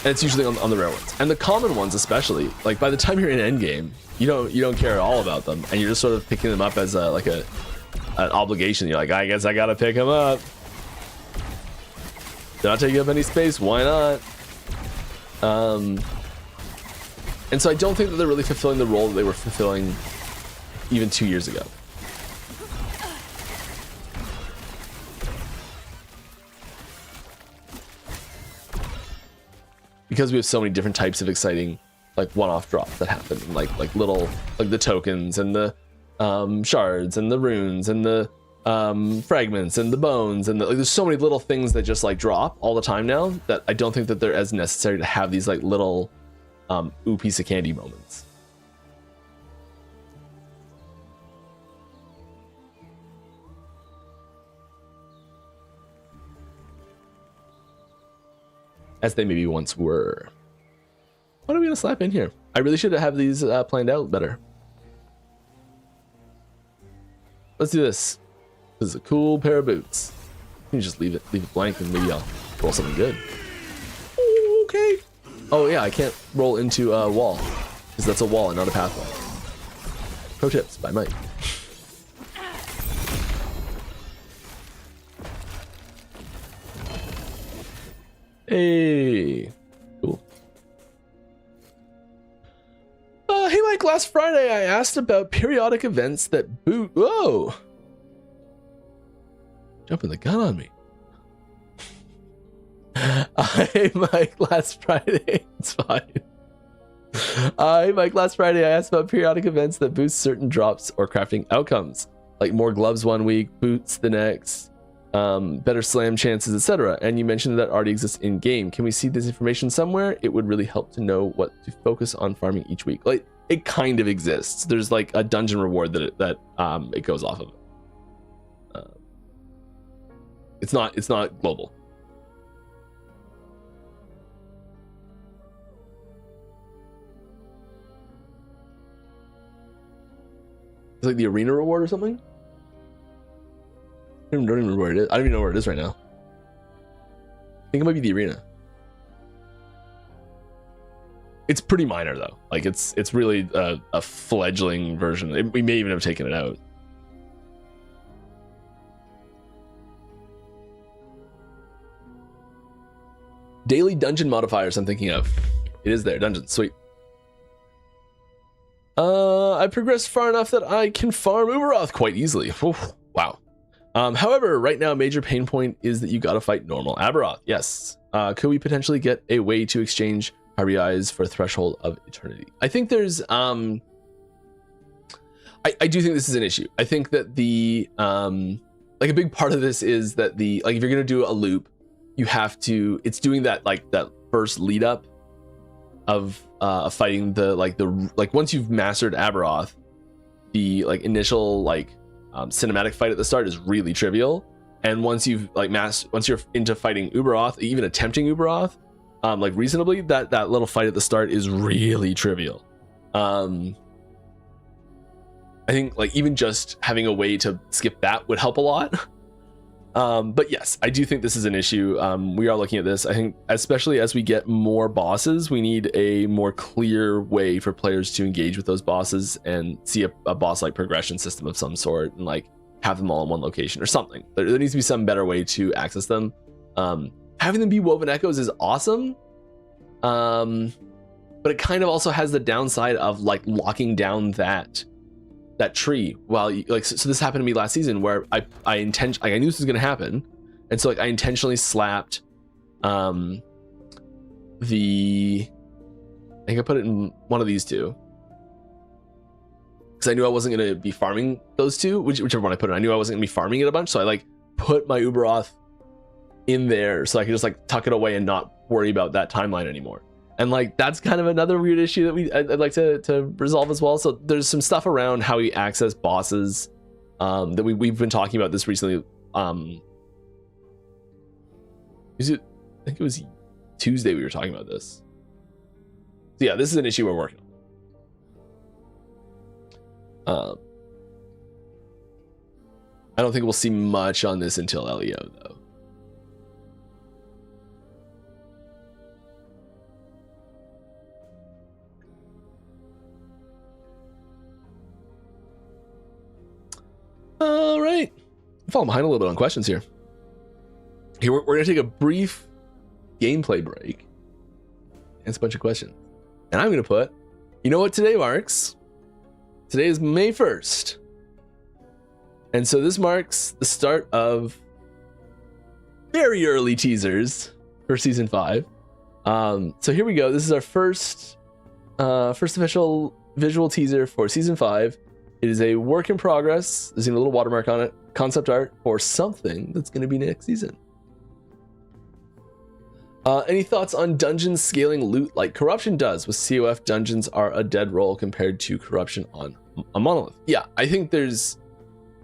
And it's usually on the rare ones, and the common ones especially. Like by the time you're in endgame, you don't care at all about them, and you're just sort of picking them up as an obligation. You're like, I guess I gotta pick them up. They're not taking up any space. Why not? And so I don't think that they're really fulfilling the role that they were fulfilling even 2 years ago. Because we have so many different types of exciting, like one-off drops that happen, like little, like the tokens and the shards and the runes and the fragments and the bones and like there's so many little things that just like drop all the time now that I don't think that they're as necessary to have these like little ooh piece of candy moments. As they maybe once were. What are we gonna slap in here? I really should have these planned out better. Let's do this. This is a cool pair of boots. You can just leave it blank and maybe I'll roll something good. Okay. Oh yeah, I can't roll into a wall because that's a wall and not a pathway. Pro tips by Mike. Hey, cool. Hey Mike, last Friday I asked about periodic events that boot. Whoa! Jumping the gun on me. Hey Mike, last Friday. It's fine. Hey Mike, last Friday I asked about periodic events that boost certain drops or crafting outcomes, like more gloves one week, boots the next. Better slam chances, etc. And you mentioned that already exists in game. Can we see this information somewhere? It would really help to know what to focus on farming each week. Like it kind of exists. There's like a dungeon reward that it goes off of. It's not global. It's like the arena reward or something. I don't even know where it is. I don't even know where it is right now. I think it might be the arena. It's pretty minor though. Like it's really a fledgling version. We may even have taken it out. Daily dungeon modifiers I'm thinking of. It is there. Dungeon. Sweet. I progressed far enough that I can farm Uberoth quite easily. Oof, wow. However, right now, a major pain point is that you gotta fight normal Aberoth. Yes. Could we potentially get a way to exchange RBIs for Threshold of Eternity? I think there's I do think this is an issue. I think that the like a big part of this is that if you're gonna do a loop, you have to, it's doing that like that first lead up of fighting the once you've mastered Aberoth, the like initial cinematic fight at the start is really trivial, and once you've once you're into fighting Uberoth, even attempting Uberoth like reasonably, that little fight at the start is really trivial. I think like even just having a way to skip that would help a lot. But yes, I do think this is an issue. We are looking at this. I think especially as we get more bosses, we need a more clear way for players to engage with those bosses and see a boss like progression system of some sort, and like have them all in one location or something. There needs to be some better way to access them. Having them be woven echoes is awesome, but it kind of also has the downside of like locking down that tree while you, so this happened to me last season where I knew this was going to happen, and so I intentionally slapped I think I put it in one of these two because I knew I wasn't going to be farming those two, whichever one I put in. I knew I wasn't going to be farming it a bunch, so I put my Uberoth in there so I could just tuck it away and not worry about that timeline anymore. And that's kind of another weird issue that I'd like to resolve as well. So there's some stuff around how we access bosses that we've been talking about this recently. I think it was Tuesday we were talking about this. So yeah, this is an issue we're working on. I don't think we'll see much on this until LEO though. All right, I'm falling behind a little bit on questions here. Here we're gonna take a brief gameplay break. Answer a bunch of questions, and I'm gonna put, you know what today marks? Today is May 1st, and so this marks the start of very early teasers for season 5. So here we go. This is our first official visual teaser for season 5. It is a work in progress. There's even a little watermark on it. Concept art for something that's going to be next season. Any thoughts on dungeon scaling loot like Corruption does? With COF, dungeons are a dead roll compared to Corruption on a monolith. Yeah, I think there's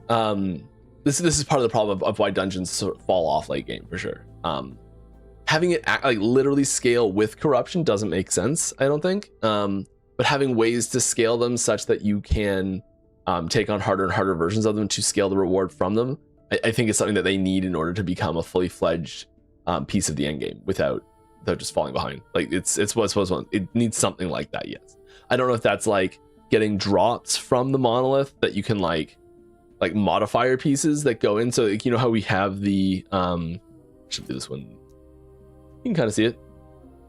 this is part of the problem of why dungeons sort of fall off late game for sure. Having it like literally scale with Corruption doesn't make sense, I don't think. But having ways to scale them such that you can take on harder and harder versions of them to scale the reward from them, I think it's something that they need in order to become a fully fledged piece of the end game without just falling behind. Like it's what's supposed to, it needs something like that. Yes, I don't know if that's like getting drops from the monolith that you can like modifier pieces that go in. So like, you know how we have the should do this one, you can kind of see it.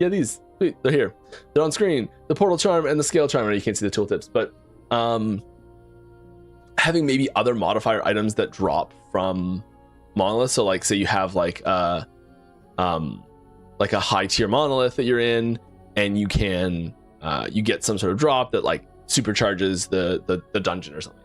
Yeah, these, wait, they're here, they're on screen, the portal charm and the scale charm. You can't see the tooltips, but having maybe other modifier items that drop from monolith. So like say you have like a high tier monolith that you're in, and you can you get some sort of drop that like supercharges the dungeon or something,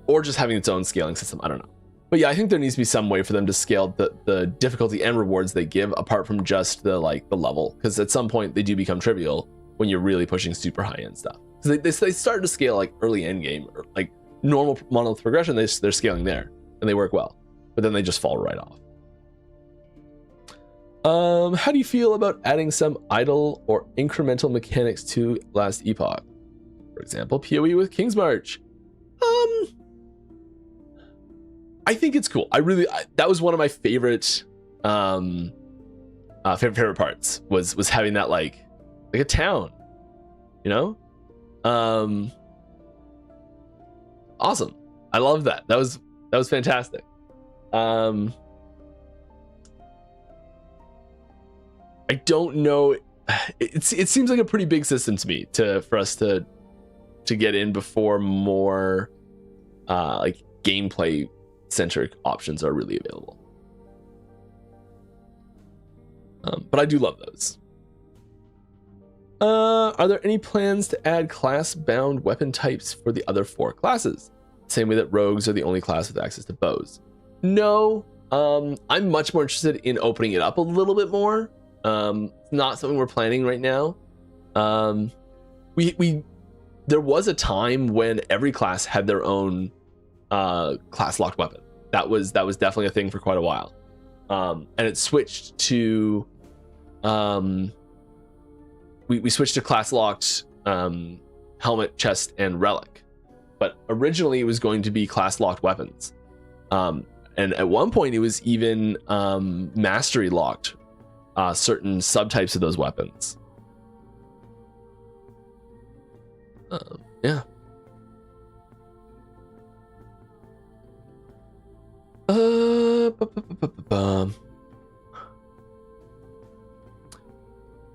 or just having its own scaling system. I don't know, but yeah, I think there needs to be some way for them to scale the difficulty and rewards they give apart from just the level, because at some point they do become trivial when you're really pushing super high end stuff. Because they start to scale like early end game, or like normal monolith progression, they're scaling there and they work well, but then they just fall right off. How do you feel about adding some idle or incremental mechanics to last Epoch? For example, PoE with King's March. I think it's cool. That was one of my favorite favorite parts was having that like a town, you know? Awesome. I love that. That was fantastic. I don't know. It seems like a pretty big system to me for us to get in before more like gameplay centric options are really available. But I do love those. Are there any plans to add class bound weapon types for the other 4 classes? Same way that rogues are the only class with access to bows. No. I'm much more interested in opening it up a little bit more. It's not something we're planning right now. There was a time when every class had their own class locked weapon. That was definitely a thing for quite a while. And it switched to we switched to class locked helmet, chest, and relic. But originally it was going to be class locked weapons. And at one point it was even mastery locked certain subtypes of those weapons. Yeah.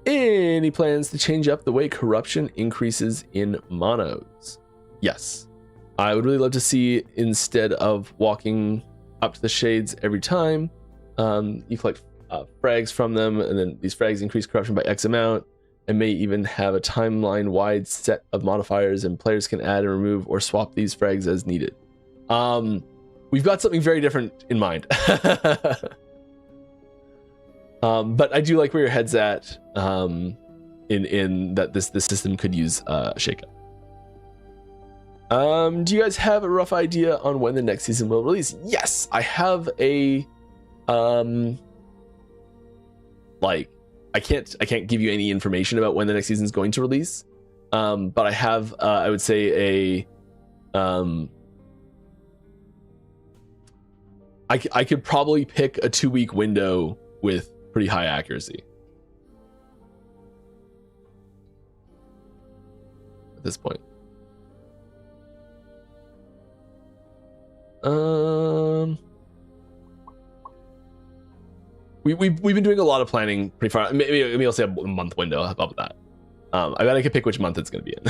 Any plans to change up the way corruption increases in monos? Yes. I would really love to see, instead of walking up to the shades every time, you collect frags from them, and then these frags increase corruption by X amount, and may even have a timeline wide set of modifiers, and players can add and remove or swap these frags as needed. We've got something very different in mind. But I do like where your head's at, in that this system could use a shakeup. Do you guys have a rough idea on when the next season will release? Yes, I have a like I can't give you any information about when the next season is going to release, but I have I would say a I could probably pick a 2-week window with pretty high accuracy at this point. We've been doing a lot of planning pretty far. Maybe I'll say a month window. How about that? I bet I could pick which month it's going to be in.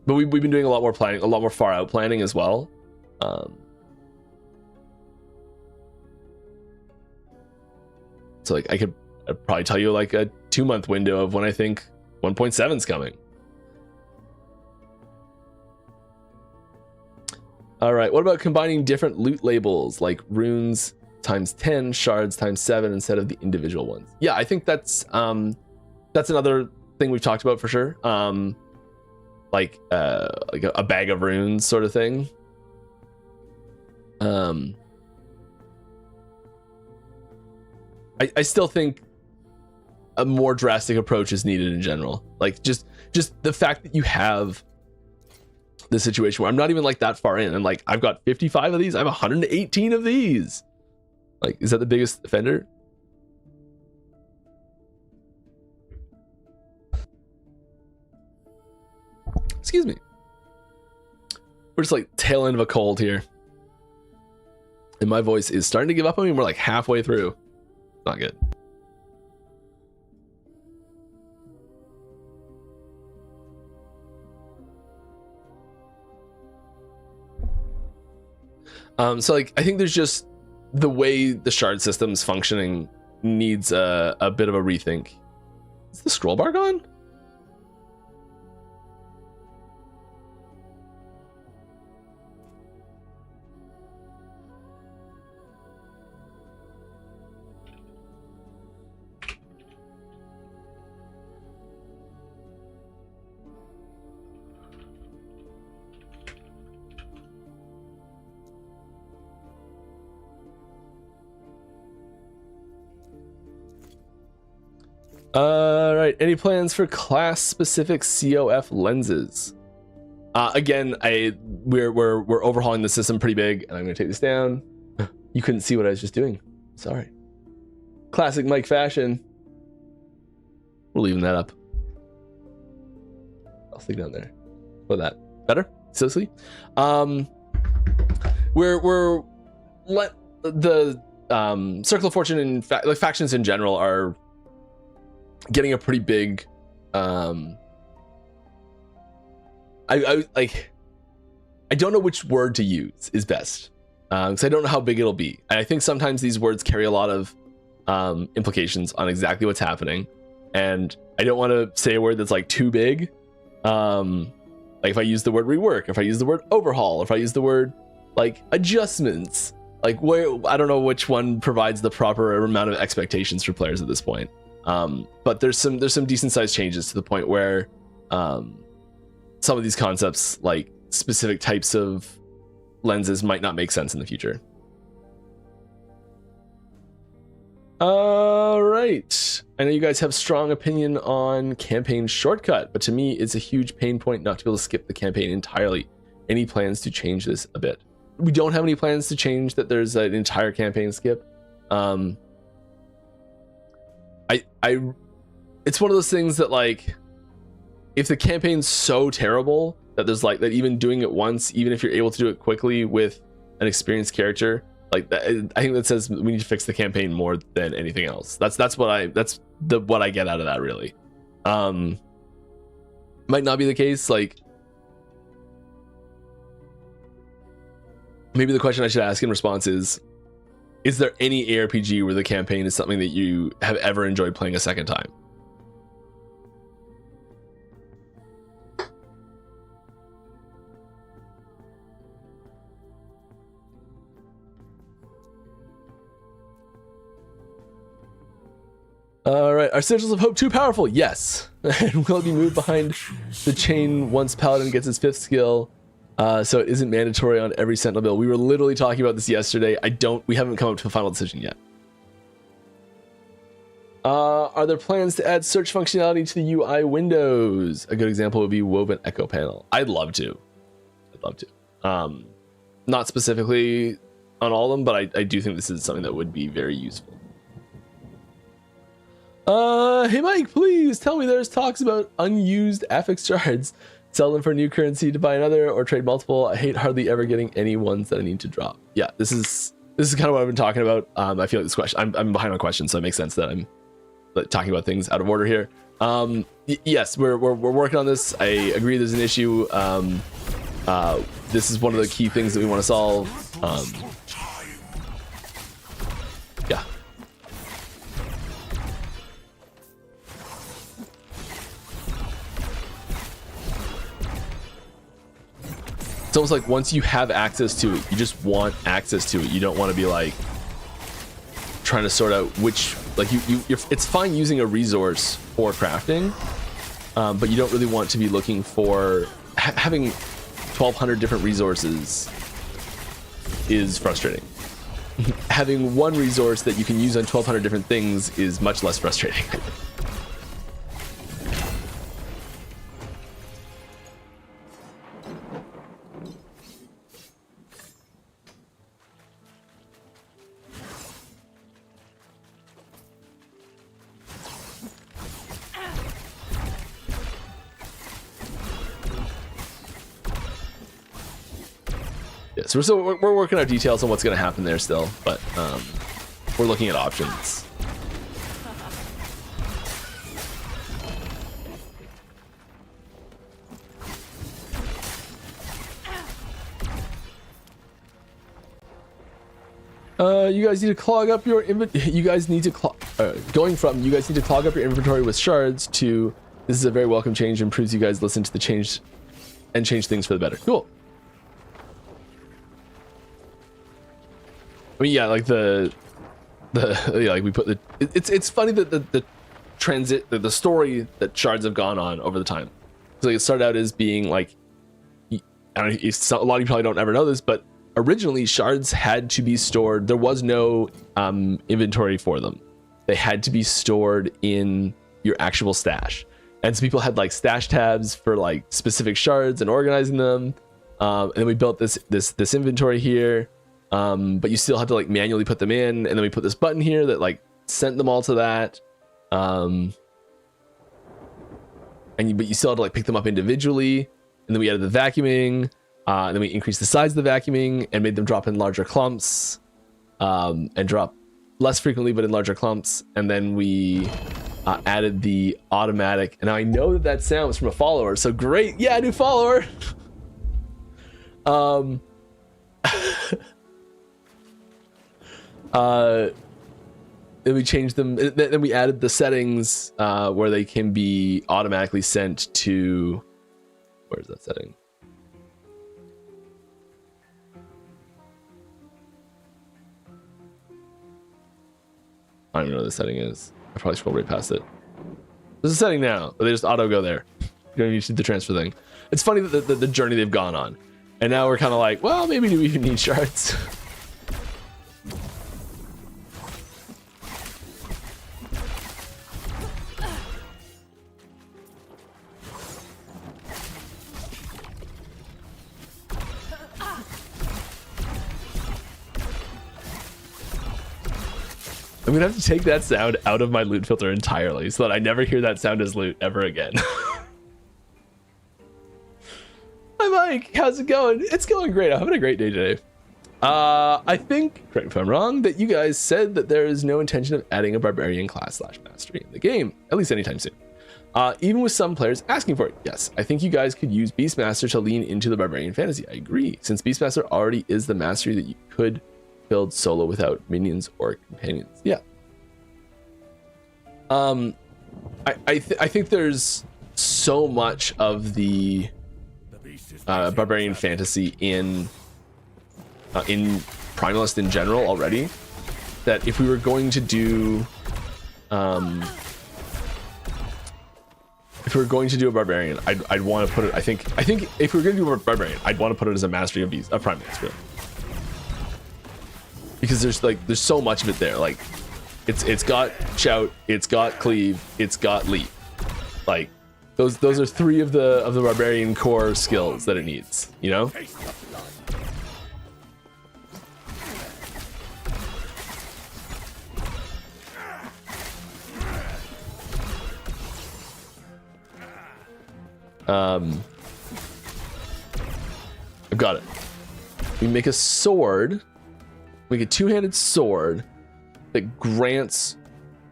But we've been doing a lot more planning, a lot more far out planning as well. So like I'd probably tell you like a 2-month window of when I think 1.7 is coming. All right, what about combining different loot labels like runes times 10, shards times 7 instead of the individual ones? Yeah, I think that's another thing we've talked about for sure. Like a bag of runes sort of thing. I still think a more drastic approach is needed in general. Like just the fact that you have the situation where I'm not even like that far in, and like I've got 55 of these, I have 118 of these. Like, is that the biggest offender? Excuse me. We're just like tail end of a cold here, and my voice is starting to give up on me. We're like halfway through. Not good. So like I think there's just the way the shard system's functioning needs a bit of a rethink. Is the scroll bar gone? All right. Any plans for class-specific COF lenses? Again, we're overhauling the system pretty big, and I'm going to take this down. You couldn't see what I was just doing. Sorry. Classic Mike fashion. We're leaving that up. I'll stick down there. What that? Better? Seriously? We're let the Circle of Fortune and like factions in general are getting a pretty big I don't know which word to use is best, because I don't know how big it'll be, and I think sometimes these words carry a lot of implications on exactly what's happening, and I don't want to say a word that's like too big. Like if I use the word rework, if I use the word overhaul, if I use the word like adjustments, like where I don't know which one provides the proper amount of expectations for players at this point. But there's some decent sized changes to the point where some of these concepts, like specific types of lenses, might not make sense in the future. All right, I know you guys have strong opinion on campaign shortcut, but to me it's a huge pain point not to be able to skip the campaign entirely. Any plans to change this a bit? We don't have any plans to change that there's an entire campaign skip. It's one of those things that, like, if the campaign's so terrible that there's like that even doing it once, even if you're able to do it quickly with an experienced character, like that, I think that says we need to fix the campaign more than anything else. That's what I get out of that, really. Might not be the case. Like, maybe the question I should ask in response is there any ARPG where the campaign is something that you have ever enjoyed playing a second time? All right, are Sigils of Hope too powerful? Yes. And will it be moved behind the chain once Paladin gets his 5th skill? So it isn't mandatory on every Sentinel build. We were literally talking about this yesterday. We haven't come up to a final decision yet. Are there plans to add search functionality to the UI windows? A good example would be woven echo panel. I'd love to. Not specifically on all of them, but I do think this is something that would be very useful. Hey Mike, please tell me there's talks about unused affix shards. Sell them for new currency to buy another or trade multiple. I hate hardly ever getting any ones that I need to drop. Yeah, this is kind of what I've been talking about. I feel like this question, I'm behind on questions, so it makes sense that I'm talking about things out of order here. Yes, we're working on this. I agree there's an issue. This is one of the key things that we want to solve. Yeah. It's almost like once you have access to it, you just want access to it. You don't want to be like trying to sort out which, like it's fine using a resource for crafting, but you don't really want to be looking for having 1,200 different resources is frustrating. Having one resource that you can use on 1,200 different things is much less frustrating. So we're working out details on what's going to happen there still, but we're looking at options. You guys need to clog up your inventory. You guys need to going from you guys need to clog up your inventory with shards to this is a very welcome change and proves you guys listen to the change and change things for the better. Cool. I mean, yeah, like yeah, like we put the. It's funny that the story that shards have gone on over the time. So like it started out as being like, I don't know, a lot of you probably don't ever know this, but originally shards had to be stored. There was no inventory for them. They had to be stored in your actual stash, and so people had like stash tabs for like specific shards and organizing them. And then we built this inventory here. But you still have to like manually put them in, and then we put this button here that like sent them all to that. But you still had to like pick them up individually, and then we added the vacuuming, and then we increased the size of the vacuuming and made them drop in larger clumps, and drop less frequently but in larger clumps, and then we added the automatic. And now I know that sound was from a follower, so great, yeah, new follower. Then we changed them. Then we added the settings where they can be automatically sent to. Where's that setting? I don't even know what the setting is. I probably scrolled right past it. There's a setting now, but they just auto go there. You don't need to do the transfer thing. It's funny that the journey they've gone on, and now we're kind of like, well, maybe do we even need shards? I'm gonna have to take that sound out of my loot filter entirely so that I never hear that sound as loot ever again. Hi Mike, how's it going? It's going great. I'm having a great day today. I think, correct me if I'm wrong, that you guys said that there is no intention of adding a barbarian class / mastery in the game, at least anytime soon. Even with some players asking for it. Yes, I think you guys could use Beastmaster to lean into the barbarian fantasy. I agree, since Beastmaster already is the mastery that you could build solo without minions or companions. Yeah. I think there's so much of the barbarian fantasy in Primalist in general already that if we were going to do a barbarian, I'd want to put it. I think if we were going to do a barbarian, I'd want to put it as a mastery of Primalist, really. Because there's so much of it there. Like it's got shout, it's got cleave, it's got leap. Like those are three of the barbarian core skills that it needs, you know? I've got it. We make a sword, make a two-handed sword that grants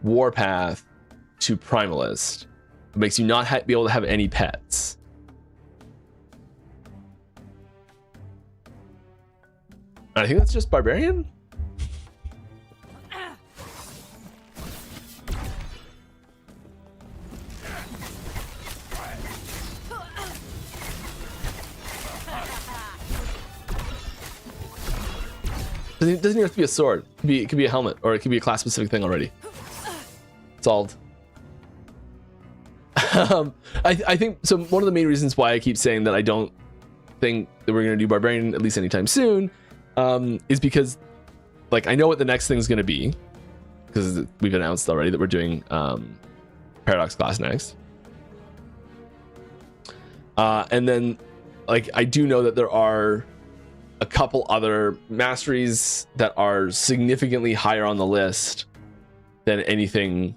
Warpath to Primalist. It makes you not be able to have any pets. I think that's just Barbarian. It doesn't even have to be a sword. It could be a helmet, or it could be a class specific thing already. Solved. I think so. One of the main reasons why I keep saying that I don't think that we're going to do Barbarian at least anytime soon is because, like, I know what the next thing's going to be, because we've announced already that we're doing Paradox class next. And then, like, I do know that there are a couple other masteries that are significantly higher on the list than anything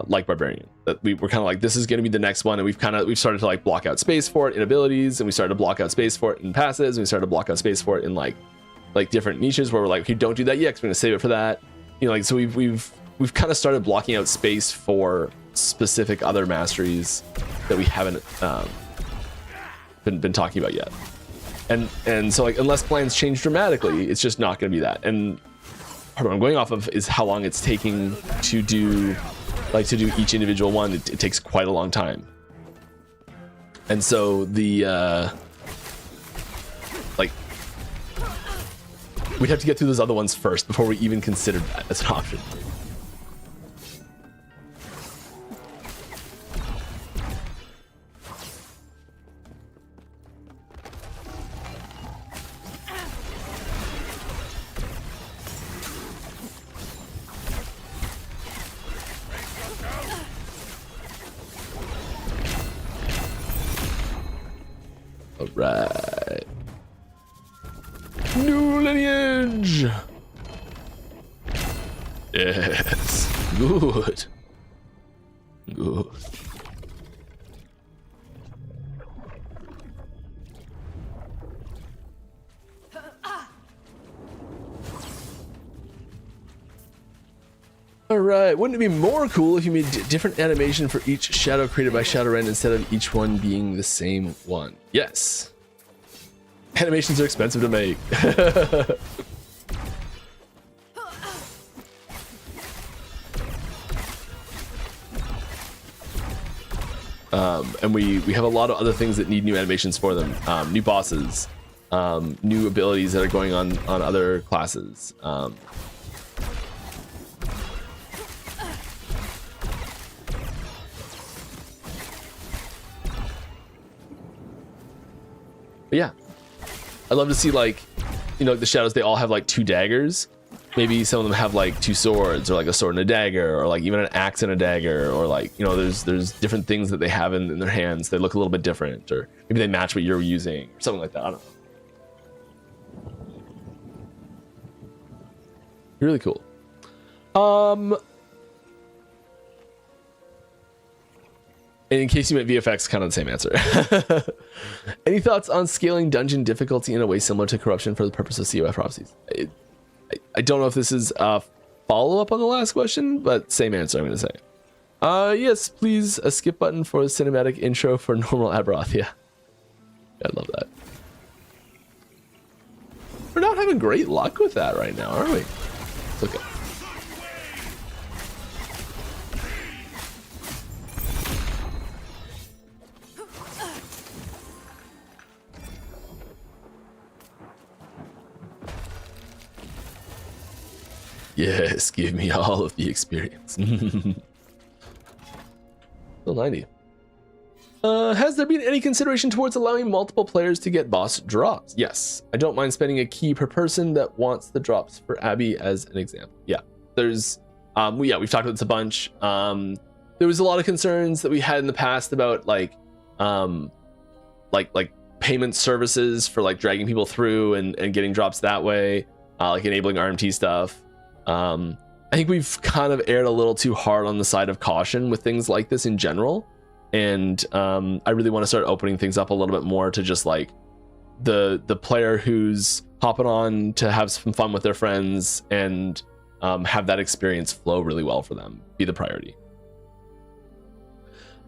like Barbarian. That we're kind of like, this is going to be the next one, and we've started to like block out space for it in abilities, and we started to block out space for it in passes, and we started to block out space for it in like different niches where we're like, okay, don't do that yet, because we're going to save it for that. You know, like, so we've kind of started blocking out space for specific other masteries that we haven't been talking about yet. And so, like, unless plans change dramatically, it's just not going to be that. And part of what I'm going off of is how long it's taking to do each individual one. It takes quite a long time. And so the like, we'd have to get through those other ones first before we even considered that as an option. Right. New lineage. Yes. Good. Good. Alright, wouldn't it be more cool if you made different animation for each shadow created by Shadowrend instead of each one being the same one? Yes. Animations are expensive to make. And we have a lot of other things that need new animations for them. New bosses, new abilities that are going on other classes. But yeah, I'd love to see, like, you know, the shadows, they all have like 2 daggers. Maybe some of them have like 2 swords, or like a sword and a dagger, or like even an axe and a dagger, or like, you know, there's different things that they have in their hands. They look a little bit different, or maybe they match what you're using, or something like that. I don't know. Really cool. And in case you meant VFX, kind of the same answer. Any thoughts on scaling dungeon difficulty in a way similar to Corruption for the purpose of COF prophecies? I don't know if this is a follow-up on the last question, but same answer I'm going to say. Yes, please, a skip button for the cinematic intro for normal Aberoth. Yeah, I love that. We're not having great luck with that right now, are we? It's okay. Yes, give me all of the experience. Still 90. Has there been any consideration towards allowing multiple players to get boss drops? Yes, I don't mind spending a key per person that wants the drops for Abby as an example. Yeah, there's, we've talked about this a bunch. There was a lot of concerns that we had in the past about like payment services for like dragging people through and getting drops that way, like enabling RMT stuff. I think we've kind of erred a little too hard on the side of caution with things like this in general. and I really want to start opening things up a little bit more to just like the player who's hopping on to have some fun with their friends and have that experience flow really well for them be the priority.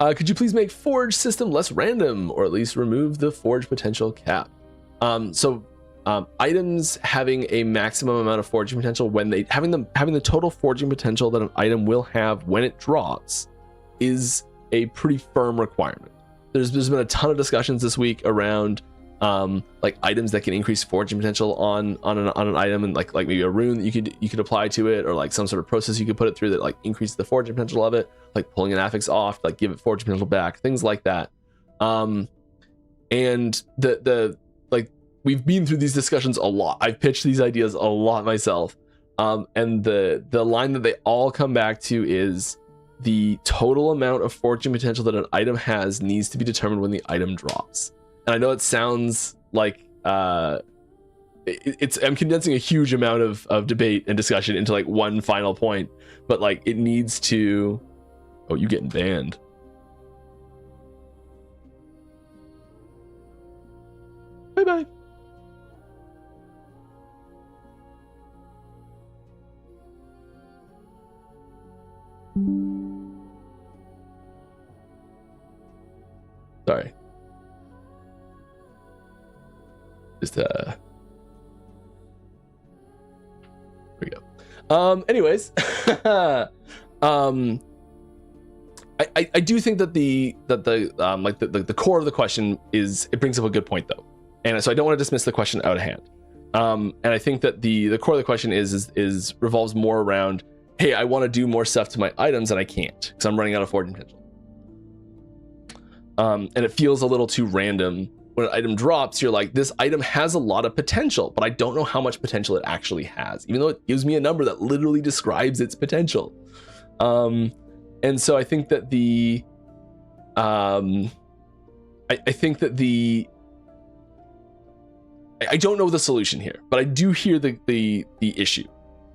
Could you please make Forge system less random, or at least remove the Forge potential cap? Items having a maximum amount of forging potential, when they having the total forging potential that an item will have when it drops, is a pretty firm requirement. There's been a ton of discussions this week around like items that can increase forging potential on an item, and like maybe a rune that you could apply to it, or like some sort of process you could put it through that like increases the forging potential of it, like pulling an affix off, like give it forging potential back, things like that. And the like we've been through these discussions a lot. I've pitched these ideas a lot myself. And the line that they all come back to is the total amount of fortune potential that an item has needs to be determined when the item drops. And I know it sounds like I'm condensing a huge amount of debate and discussion into like one final point, but like it needs to. Oh, you getting banned? Bye bye. Sorry. Just there we go. Anyways, I do think that the core of the question is, it brings up a good point though, and so I don't want to dismiss the question out of hand. And I think that the core of the question is revolves more around, hey, I want to do more stuff to my items and I can't because I'm running out of fortune potential. And it feels a little too random when an item drops. You're like, this item has a lot of potential, but I don't know how much potential it actually has, even though it gives me a number that literally describes its potential. And so I think that I don't know the solution here, but I do hear the issue.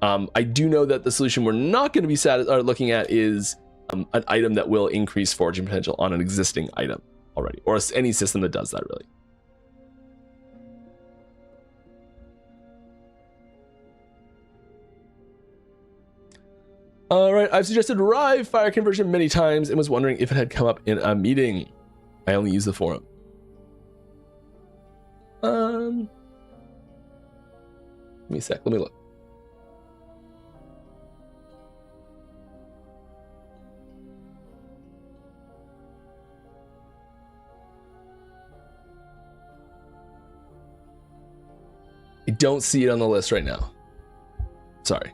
I do know that the solution we're not going to be looking at is an item that will increase foraging potential on an existing item already, or any system that does that, really. All right, I've suggested Rive fire conversion many times and was wondering if it had come up in a meeting. I only use the forum. Give me a sec, let me look. I don't see it on the list right now. Sorry.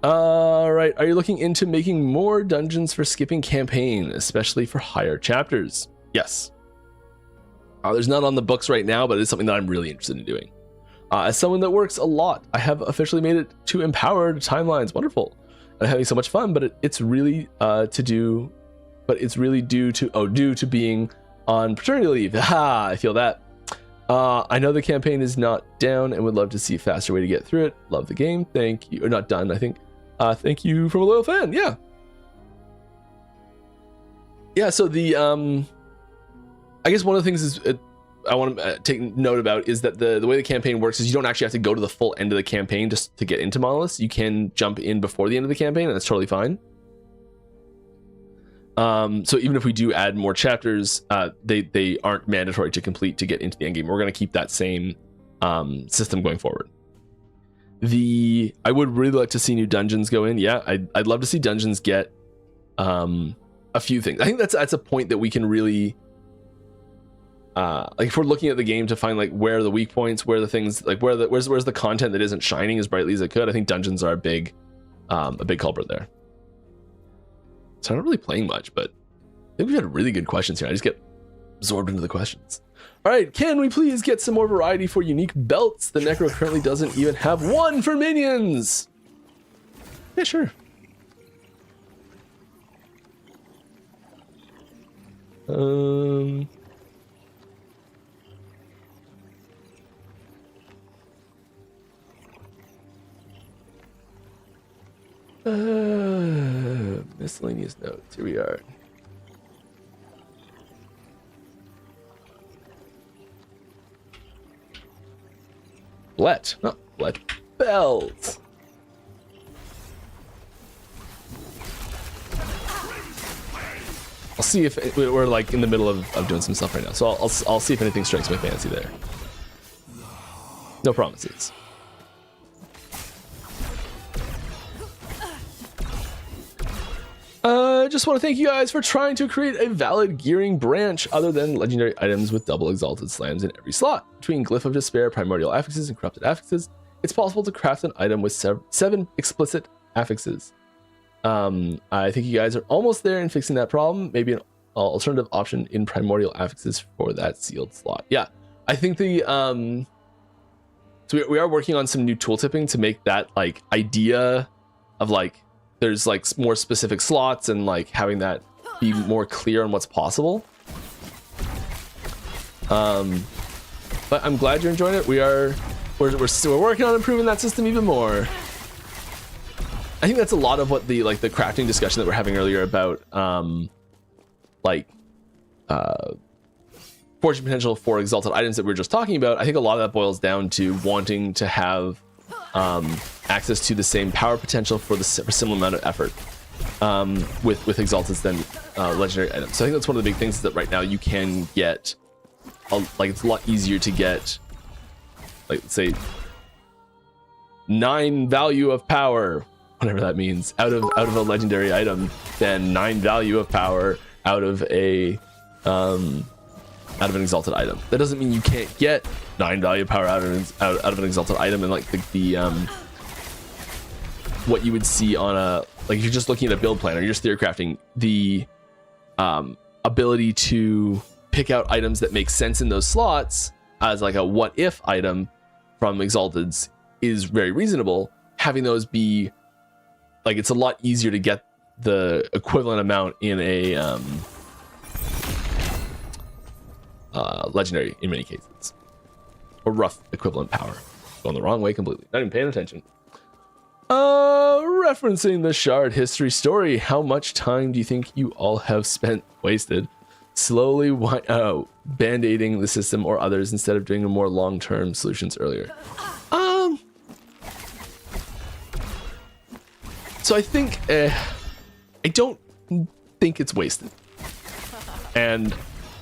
All right, are you looking into making more dungeons for skipping campaign, especially for higher chapters? Yes. There's none on the books right now, but it's something that I'm really interested in doing. As someone that works a lot, I have officially made it to empowered timelines. Wonderful. I'm having so much fun, but it's really due to being on paternity leave. Ha! I feel that. I know the campaign is not down and would love to see a faster way to get through it. Love the game. Thank you. Or not done, I think. Thank you from a loyal fan. Yeah. Yeah, so I guess one of the things is I want to take note about is that the way the campaign works is you don't actually have to go to the full end of the campaign just to get into Monoliths. You can jump in before the end of the campaign, and that's totally fine. So even if we do add more chapters, they aren't mandatory to complete to get into the endgame. We're going to keep that same system going forward. I would really like to see new dungeons go in. Yeah, I'd love to see dungeons get a few things. I think that's a point that we can really like if we're looking at the game to find like where are the weak points, where the things like where's the content that isn't shining as brightly as it could. I think dungeons are a big culprit there. So I'm not really playing much, but I think we've had really good questions here. I just get absorbed into the questions. All right, can we please get some more variety for unique belts? The Necro currently doesn't even have one for minions. Yeah, sure. Miscellaneous notes. Here we are. Let, not let bells. I'll see if we're like in the middle of doing some stuff right now, so I'll see if anything strikes my fancy there. No promises. Just want to thank you guys for trying to create a valid gearing branch other than legendary items with double exalted slams in every slot. Between Glyph of Despair, Primordial Affixes, and Corrupted Affixes, it's possible to craft an item with 7 explicit affixes. I think you guys are almost there in fixing that problem. Maybe an alternative option in Primordial Affixes for that sealed slot. Yeah, I think the so we are working on some new tool tipping to make that like idea of like there's like more specific slots and like having that be more clear on what's possible. But I'm glad you're enjoying it. We're working on improving that system even more. I think that's a lot of what the crafting discussion that we're having earlier about fortune potential for exalted items that we were just talking about. I think a lot of that boils down to wanting to have access to the same power potential for the similar amount of effort with exalted than legendary items. So I think that's one of the big things, is that right now you can get it's a lot easier to get, like, let's say 9 value of power, whatever that means, out of a legendary item than 9 value of power out of an exalted item. That doesn't mean you can't get 9 value of power out of an exalted item, and like the what you would see on a, like, if you're just looking at a build plan or you're just theory crafting, the ability to pick out items that make sense in those slots as like a what if item from exalteds is very reasonable. Having those be like, it's a lot easier to get the equivalent amount in a legendary in many cases, or rough equivalent power. Going the wrong way completely, not even paying attention. Referencing the shard history story, how much time do you think you all have spent wasted slowly band-aiding the system or others instead of doing a more long-term solutions earlier? So I think I don't think it's wasted, and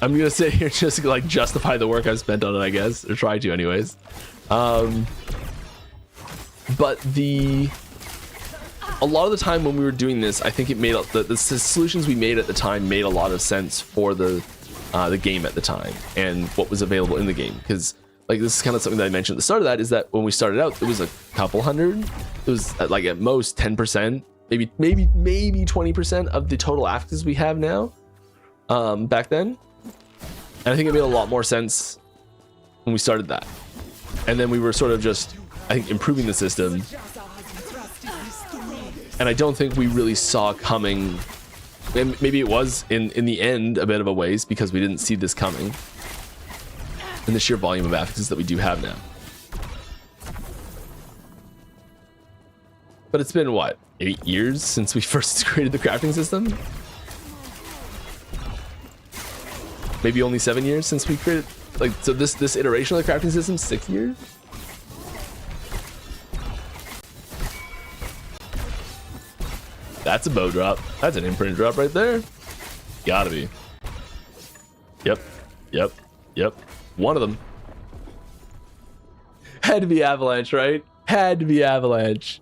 I'm gonna sit here just to like justify the work I've spent on it, I guess, or try to anyways. But a lot of the time when we were doing this, I think it made the solutions we made at the time made a lot of sense for the game at the time and what was available in the game. Because like, this is kind of something that I mentioned at the start of that, is that when we started out, it was a couple hundred. It was like at most 10%, maybe 20% of the total affixes we have now. Back then, and I think it made a lot more sense when we started that. And then we were sort of just, I think, improving the system. And I don't think we really saw coming, and maybe it was in the end a bit of a waste because we didn't see this coming, and the sheer volume of affixes that we do have now. But it's been what, 8 years since we first created the crafting system? Maybe only 7 years since we created, like, so this iteration of the crafting system, 6 years? That's a bow drop. That's an imprint drop right there. Gotta be. Yep. One of them. Had to be Avalanche, right? Had to be Avalanche.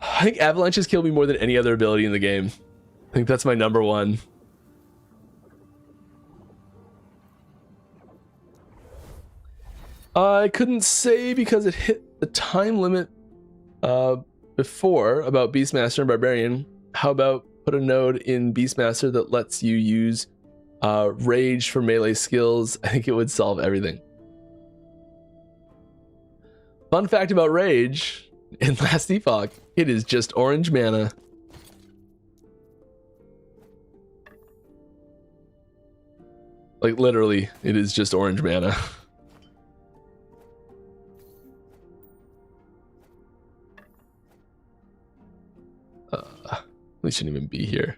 I think Avalanche has killed me more than any other ability in the game. I think that's my number one. I couldn't say because it hit the time limit before about Beastmaster and Barbarian. How about put a node in Beastmaster that lets you use Rage for melee skills? I think it would solve everything. Fun fact about Rage, in Last Epoch, it is just orange mana. Like, literally, it is just orange mana. We shouldn't even be here.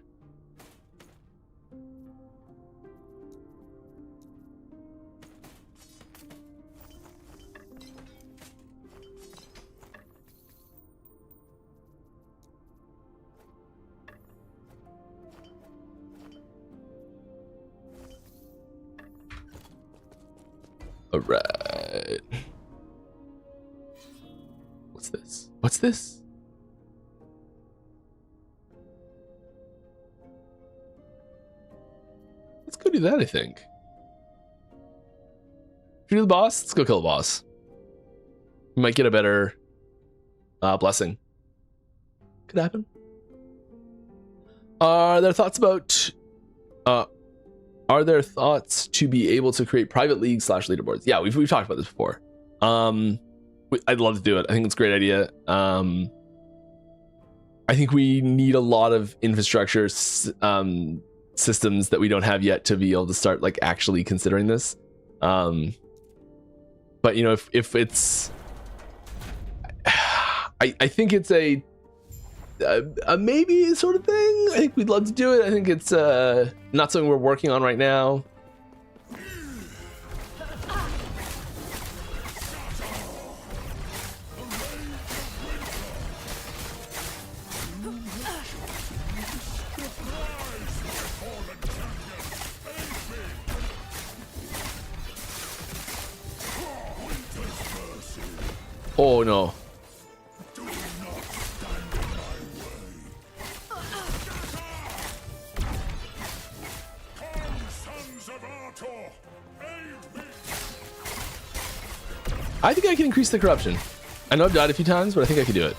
All right. What's this? What's this? Let's go do that, I think. Should we do the boss? Let's go kill the boss. We might get a better blessing. Could happen. Are there thoughts to be able to create private leagues / leaderboards? Yeah, we've talked about this before. I'd love to do it. I think it's a great idea. I think we need a lot of infrastructure systems that we don't have yet to be able to start like actually considering this. But you know, if it's, I think it's a maybe sort of thing. I think we'd love to do it. I think it's not something we're working on right now. Oh no. I think I can increase the corruption. I know I've died a few times, but I think I can do it.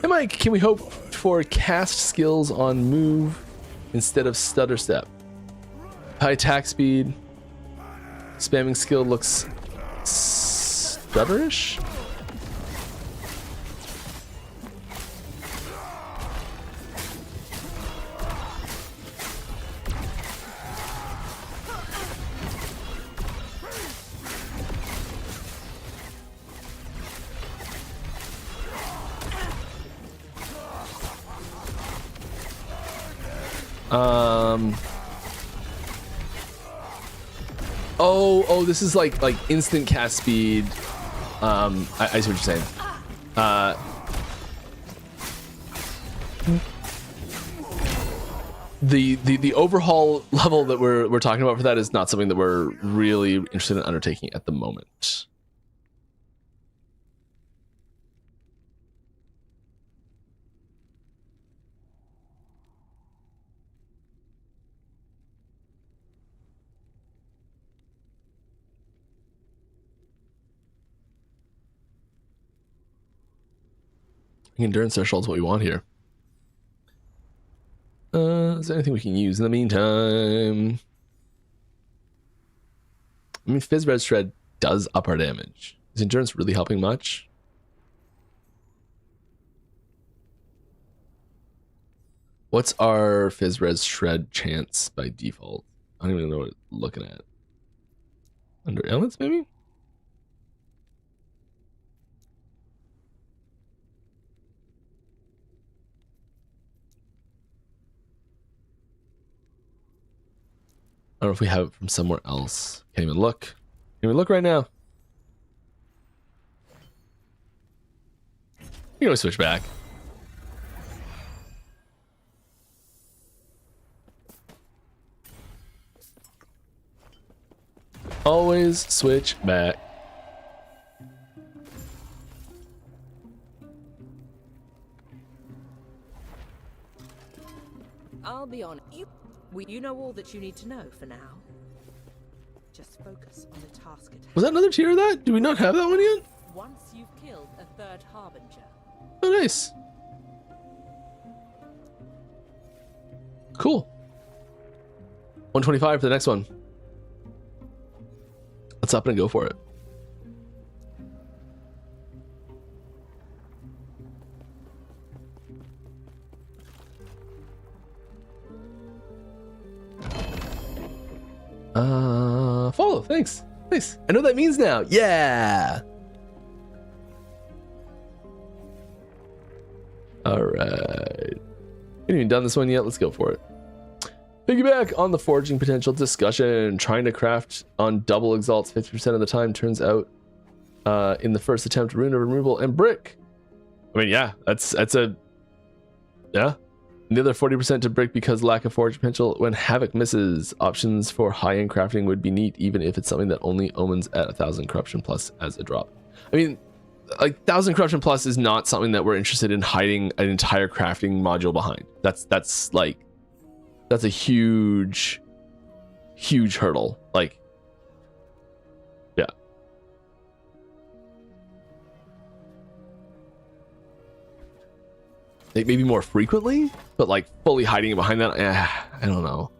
Hey Mike, can we hope for cast skills on move instead of stutter step? High attack speed. Spamming skill looks stutterish. Oh, this is like instant cast speed. I see what you're saying. The overhaul level that we're talking about for that is not something that we're really interested in undertaking at the moment. Endurance threshold is what we want here. Is there anything we can use in the meantime? I mean, Fizz Res Shred does up our damage. Is endurance really helping much? What's our Fizz Res Shred chance by default? I don't even know what it's looking at. Under Ailments, maybe? I don't know if we have it from somewhere else. Can't even look. Can't even look right now. You can always switch back. Always switch back. I'll be honest. You know all that you need to know for now. Just focus on the task at hand. Was that another tier of that? Do we not have that one yet? Once you've killed a third harbinger. Oh, nice. Cool. 125 for the next one. Let's up and go for it. Follow, thanks. Nice. I know what that means now. Yeah. All right. We haven't even done this one yet. Let's go for it. Piggyback on the forging potential discussion. Trying to craft on double exalts 50% of the time turns out in the first attempt rune of removal and brick. I mean, yeah, that's a yeah. The other 40% to brick because lack of forge potential when Havoc misses. Options for high-end crafting would be neat, even if it's something that only omens at 1,000 corruption plus as a drop. I mean, like 1,000 corruption plus is not something that we're interested in hiding an entire crafting module behind. That's a huge hurdle. Like, yeah. Like maybe more frequently, but like fully hiding it behind that, I don't know.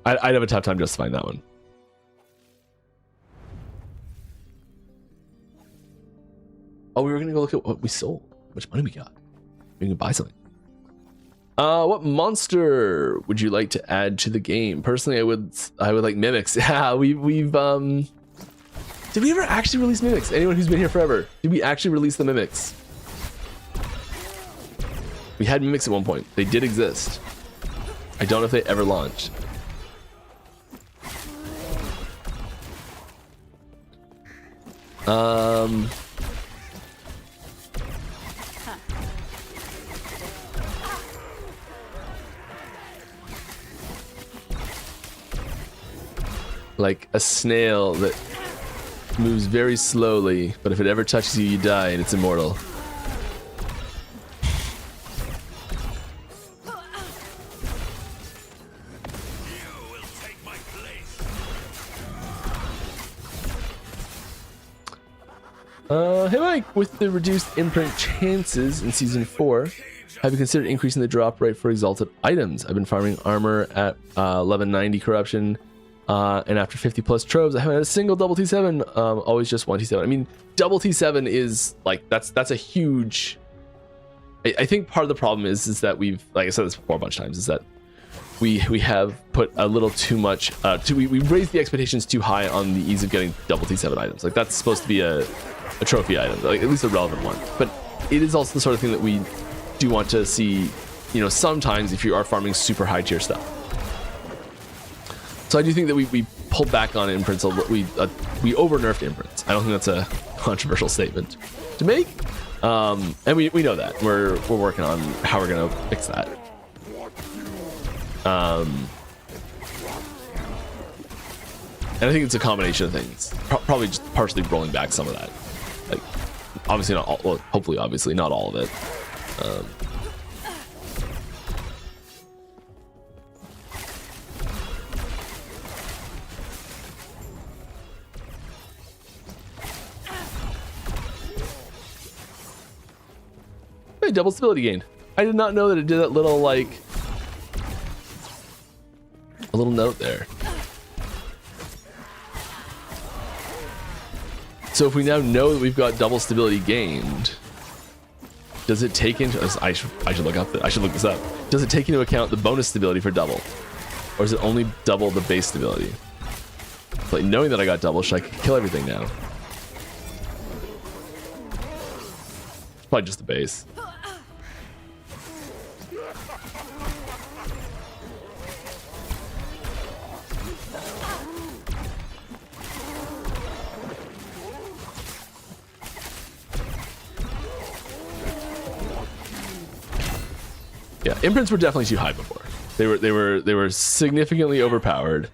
I'd have a tough time justifying that one. Oh, we were gonna go look at what we sold, how much money we got. We can buy something. What monster would you like to add to the game? Personally, I would like mimics. Yeah, we've did we ever actually release mimics? Anyone who's been here forever, did we actually release the mimics? We had mimics at one point. They did exist. I don't know if they ever launched. Like a snail that moves very slowly, but if it ever touches you, you die and it's immortal. Hey Mike, with the reduced imprint chances in season 4, have you considered increasing the drop rate for exalted items? I've been farming armor at 1190 corruption, and after 50 plus tropes, I haven't had a single double T7. Always just one T7. I mean, double T7 is like that's a huge. I think part of the problem is that we've, like I said this before a bunch of times, is that we have put a little too much. We raised the expectations too high on the ease of getting double T7 items. Like that's supposed to be a trophy item, like at least a relevant one, but it is also the sort of thing that we do want to see, you know, sometimes if you are farming super high tier stuff. So I do think that we pulled back on imprints. We over nerfed imprints. I don't think that's a controversial statement to make, and we know that we're working on how we're gonna fix that. And I think it's a combination of things, probably just partially rolling back some of that. Like, obviously not all, well, hopefully obviously not all of it. Hey, double stability gain. I did not know that it did that little, like, a little note there. So if we now know that we've got double stability gained, does it take into, I should look this up. Does it take into account the bonus stability for double, or is it only double the base stability? Like, knowing that I got double, should I kill everything now? It's probably just the base. Yeah, imprints were definitely too high before. They were significantly overpowered,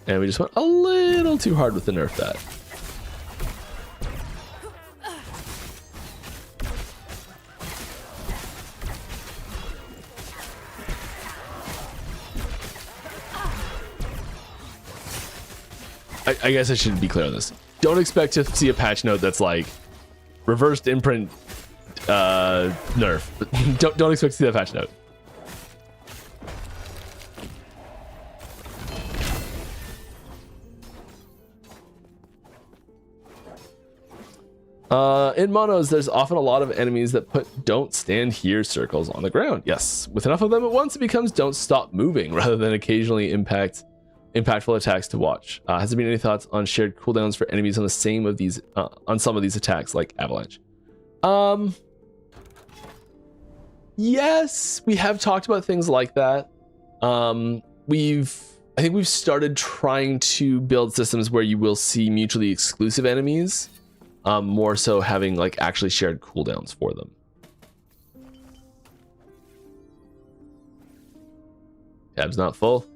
and we just went a little too hard with the nerf that. I guess I should be clear on this. Don't expect to see a patch note that's like reversed imprint nerf. Don't expect to see that patch note. In monos, there's often a lot of enemies that put "don't stand here" circles on the ground. Yes, with enough of them at once, it becomes "don't stop moving" rather than occasionally impactful attacks to watch. Has there been any thoughts on shared cooldowns for enemies on the same of these on some of these attacks, like avalanche? Yes, we have talked about things like that. I think we've started trying to build systems where you will see mutually exclusive enemies, more so having like actually shared cooldowns for them. Tab's not full.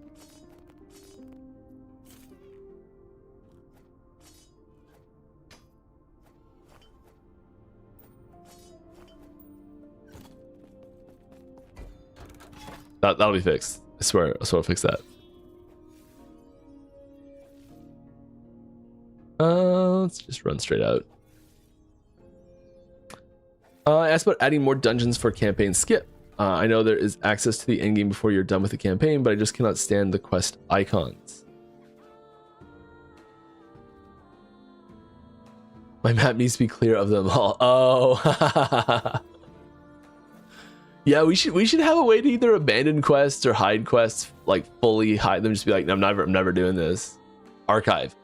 That'll be fixed. I swear I'll fix that. Let's just run straight out. I asked about adding more dungeons for campaign skip. I know there is access to the endgame before you're done with the campaign, but I just cannot stand the quest icons. My map needs to be clear of them all. Oh. Yeah, we should have a way to either abandon quests or hide quests, like fully hide them. Just be like, no, I'm never doing this. Archive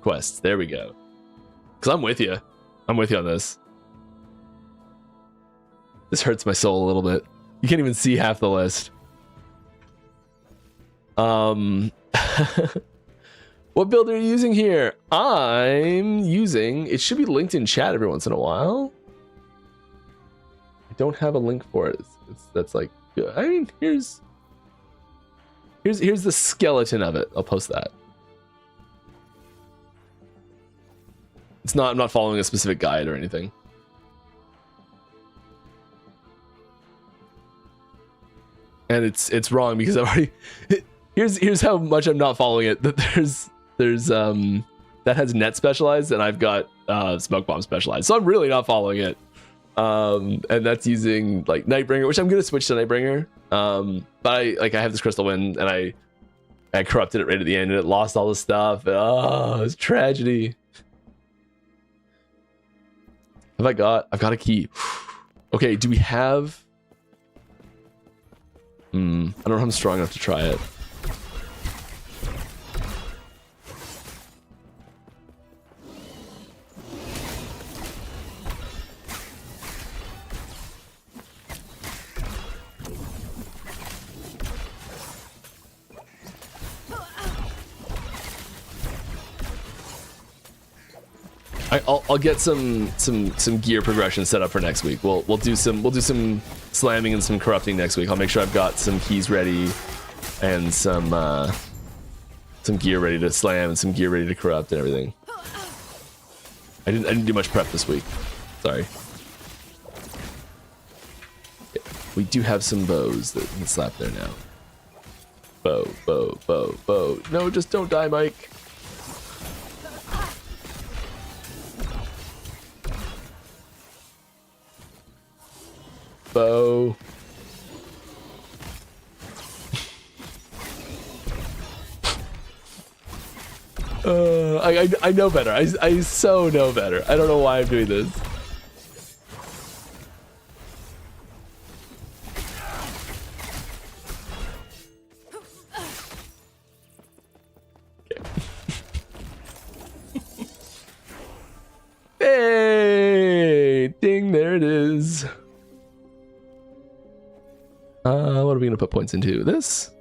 quests. There we go. Because I'm with you. I'm with you on this. This hurts my soul a little bit. You can't even see half the list. What build are you using here? I'm using, it should be linked in chat every once in a while. I don't have a link for it. That's like, I mean, here's the skeleton of it. I'll post that. It's not, I'm not following a specific guide or anything. And it's wrong because I've already, here's how much I'm not following it. That there's that has net specialized and I've got smoke bomb specialized. So I'm really not following it. And that's using like Nightbringer, which I'm gonna switch to Nightbringer. But I have this crystal wind and I corrupted it right at the end and it lost all the stuff. Oh, it's tragedy. I've got a key. Okay, do we have? I don't know if I'm strong enough to try it. I'll get some gear progression set up for next week. We'll do some slamming and some corrupting next week. I'll make sure I've got some keys ready and some gear ready to slam and some gear ready to corrupt and everything. I didn't do much prep this week. Sorry. Yeah, we do have some bows that we can slap there now. Bow. No, just don't die, Mike. Bow. I know better. I so know better. I don't know why I'm doing this. Okay. Hey, ding, there it is. What are we gonna put points into? This?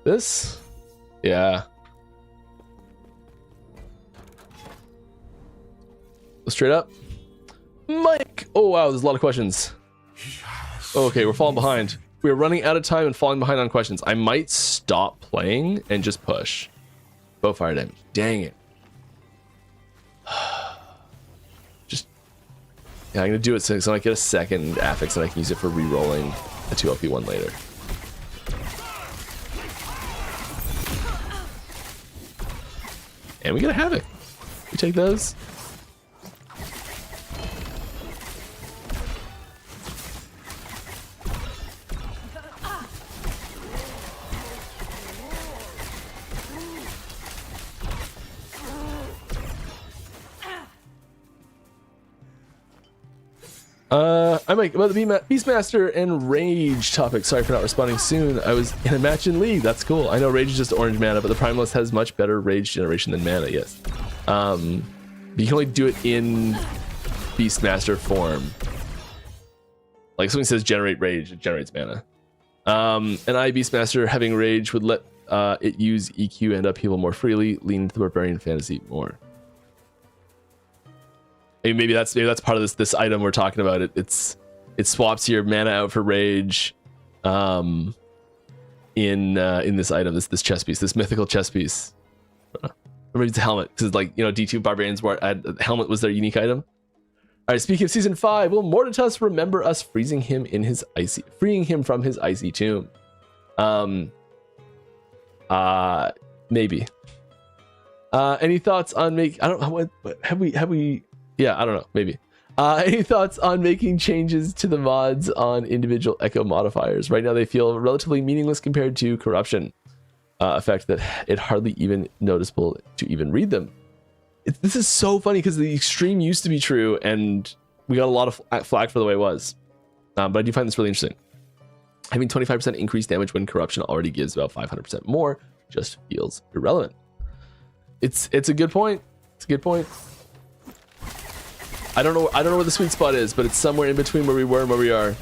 This? Yeah. Go straight up. Mike! Oh wow, there's a lot of questions. Okay, we're falling behind. We're running out of time and falling behind on questions. I might stop playing and just push. Bow fire damage. Dang it. Just, yeah, I'm gonna do it so I get a second affix and I can use it for re-rolling a 2LP1 later. And we get a havoc. We take those. I might about the Beastmaster and Rage topic. Sorry for not responding soon. I was in a match in League. That's cool. I know Rage is just orange mana, but the Primalist has much better Rage generation than mana. Yes. But you can only do it in Beastmaster form. Like something says generate Rage, it generates mana. And Beastmaster having Rage would let it use EQ and upheaval more freely, lean into the Barbarian fantasy more. And maybe that's part of this item we're talking about. It swaps your mana out for Rage, in this item, this chess piece, this mythical chess piece. Or maybe it's a helmet, because like D2 Barbarians helmet was their unique item. All right, speaking of season 5, will Mortitus remember us freeing him from his icy tomb? Maybe. Any thoughts on I don't know what have we yeah, I don't know, maybe. Any thoughts on making changes to the mods on individual echo modifiers? Right now they feel relatively meaningless compared to corruption effect that it hardly even noticeable to even read them. This is so funny because the extreme used to be true and we got a lot of flack for the way it was. But I do find this really interesting. Having 25% increased damage when corruption already gives about 500% more just feels irrelevant. It's a good point. It's a good point. I don't know where the sweet spot is, but it's somewhere in between where we were and where we are.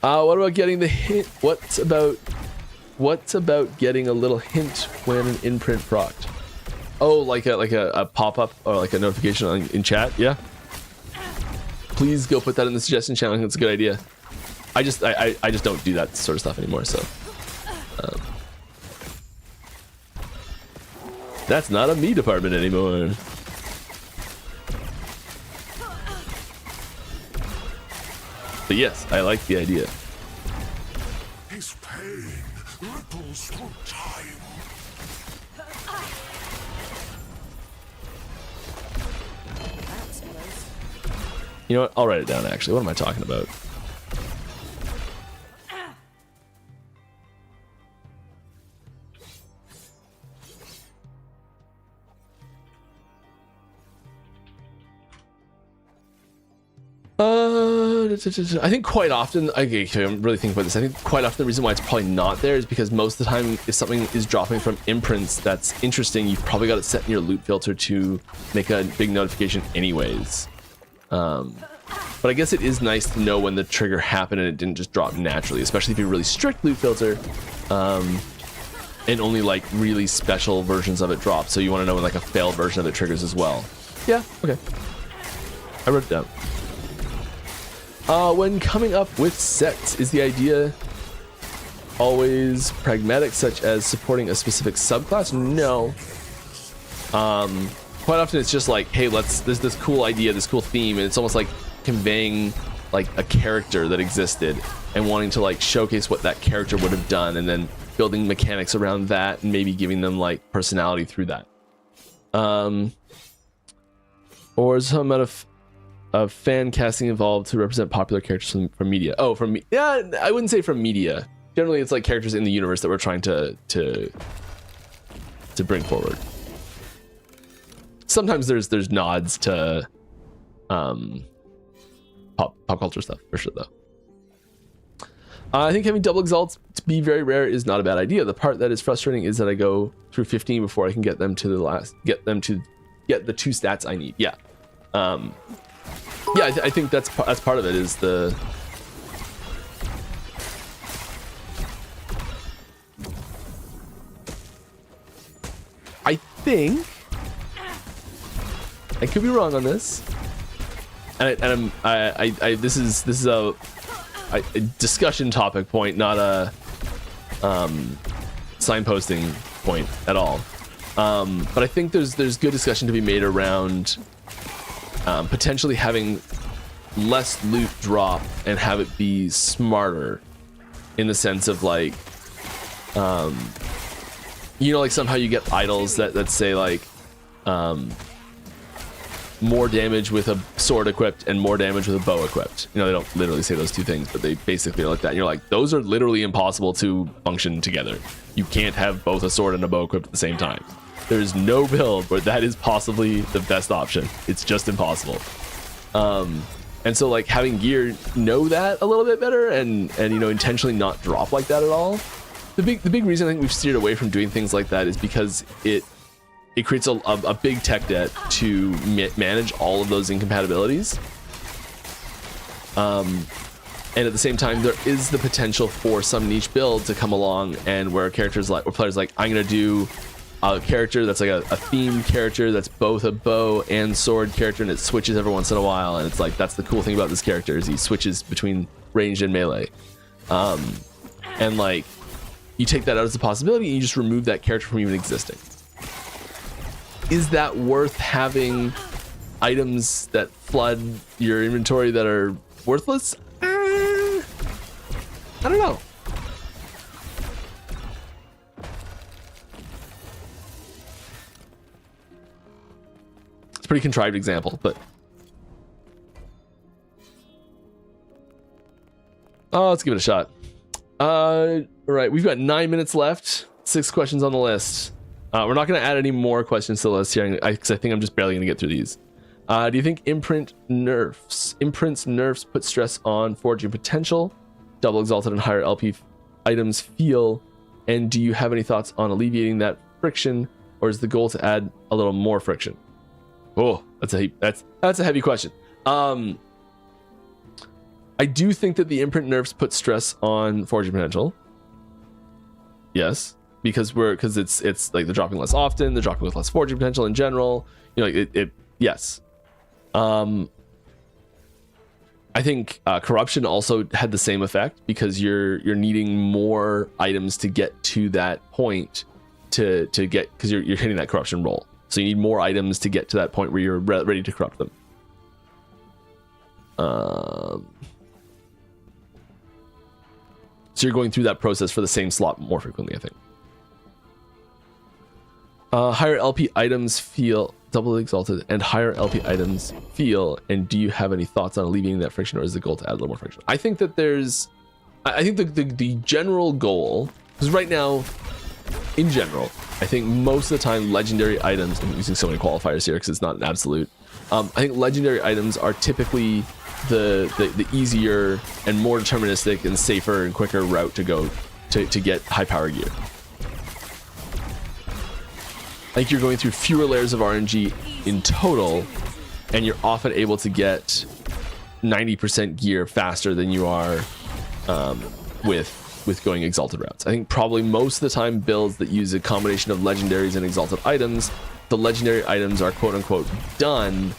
What about getting the hint? What's about getting a little hint when an imprint procced? Oh, like a pop-up or like a notification in chat? Yeah. Please go put that in the suggestion channel. I think that's a good idea. I just don't do that sort of stuff anymore, so that's not a me department anymore. But yes, I like the idea. His pain ripples through time. You know what? I'll write it down actually. What am I talking about? I think quite often, okay, I'm really thinking about this. I think quite often the reason why it's probably not there is because most of the time, if something is dropping from imprints that's interesting, you've probably got it set in your loot filter to make a big notification anyways. But I guess it is nice to know when the trigger happened and it didn't just drop naturally, especially if you're really strict loot filter, and only like really special versions of it drop. So you want to know when like a failed version of it triggers as well. Yeah, okay. I wrote it down. When coming up with sets, is the idea always pragmatic, such as supporting a specific subclass? No. Quite often it's just like, hey, there's this cool idea, this cool theme, and it's almost like conveying like a character that existed and wanting to like showcase what that character would have done, and then building mechanics around that and maybe giving them like personality through that. Or some amount of fan casting involved to represent popular characters from media. Oh, yeah, I wouldn't say from media. Generally, it's like characters in the universe that we're trying to bring forward. Sometimes there's nods to pop culture stuff for sure, though. I think having double exalts to be very rare is not a bad idea. The part that is frustrating is that I go through 15 before I can get them to get the 2 stats I need. Yeah. Yeah, I think that's part of it, is the I think I could be wrong on this, and this is a discussion topic point, not a signposting point at all. But I think there's good discussion to be made around potentially having less loot drop and have it be smarter, in the sense of like, like somehow you get idols that say like more damage with a sword equipped and more damage with a bow equipped. They don't literally say those two things, but they basically are like that. And you're like, those are literally impossible to function together. You can't have both a sword and a bow equipped at the same time. There's no build where that is possibly the best option. It's just impossible. And so like having gear know that a little bit better and you know, intentionally not drop like that at all. The big reason I think we've steered away from doing things like that is because it creates a big tech debt to manage all of those incompatibilities. And at the same time, there is the potential for some niche build to come along and where characters like, or players like, I'm gonna do a character that's like a themed character that's both a bow and sword character, and it switches every once in a while, and it's like, that's the cool thing about this character is he switches between ranged and melee. And like, you take that out as a possibility and you just remove that character from even existing. Is that worth having items that flood your inventory that are worthless? I don't know. It's a pretty contrived example, but let's give it a shot. All right, we've got 9 minutes left, 6 questions on the list. We're not going to add any more questions to the list here because I think I'm just barely going to get through these. Do you think imprints nerfs put stress on forging potential, double exalted and higher LP items feel, and do you have any thoughts on alleviating that friction, or is the goal to add a little more friction? Oh, that's a heavy question. I do think that the imprint nerfs put stress on forging potential. Yes, because it's like they're dropping less often, they're dropping with less forging potential in general. You know, yes. I think corruption also had the same effect because you're needing more items to get to that point to get, because you're hitting that corruption roll. So you need more items to get to that point where you're ready to corrupt them. So you're going through that process for the same slot more frequently, I think. Higher LP items feel double exalted, and higher LP items feel, and do you have any thoughts on alleviating that friction, or is the goal to add a little more friction? I think that I think the general goal, because right now, in general, I think most of the time legendary items, I'm using so many qualifiers here because it's not an absolute. I think legendary items are typically the easier and more deterministic and safer and quicker route to go to get high power gear. I think you're going through fewer layers of RNG in total, and you're often able to get 90% gear faster than you are with going exalted routes. I think probably most of the time builds that use a combination of legendaries and exalted items, the legendary items are quote unquote done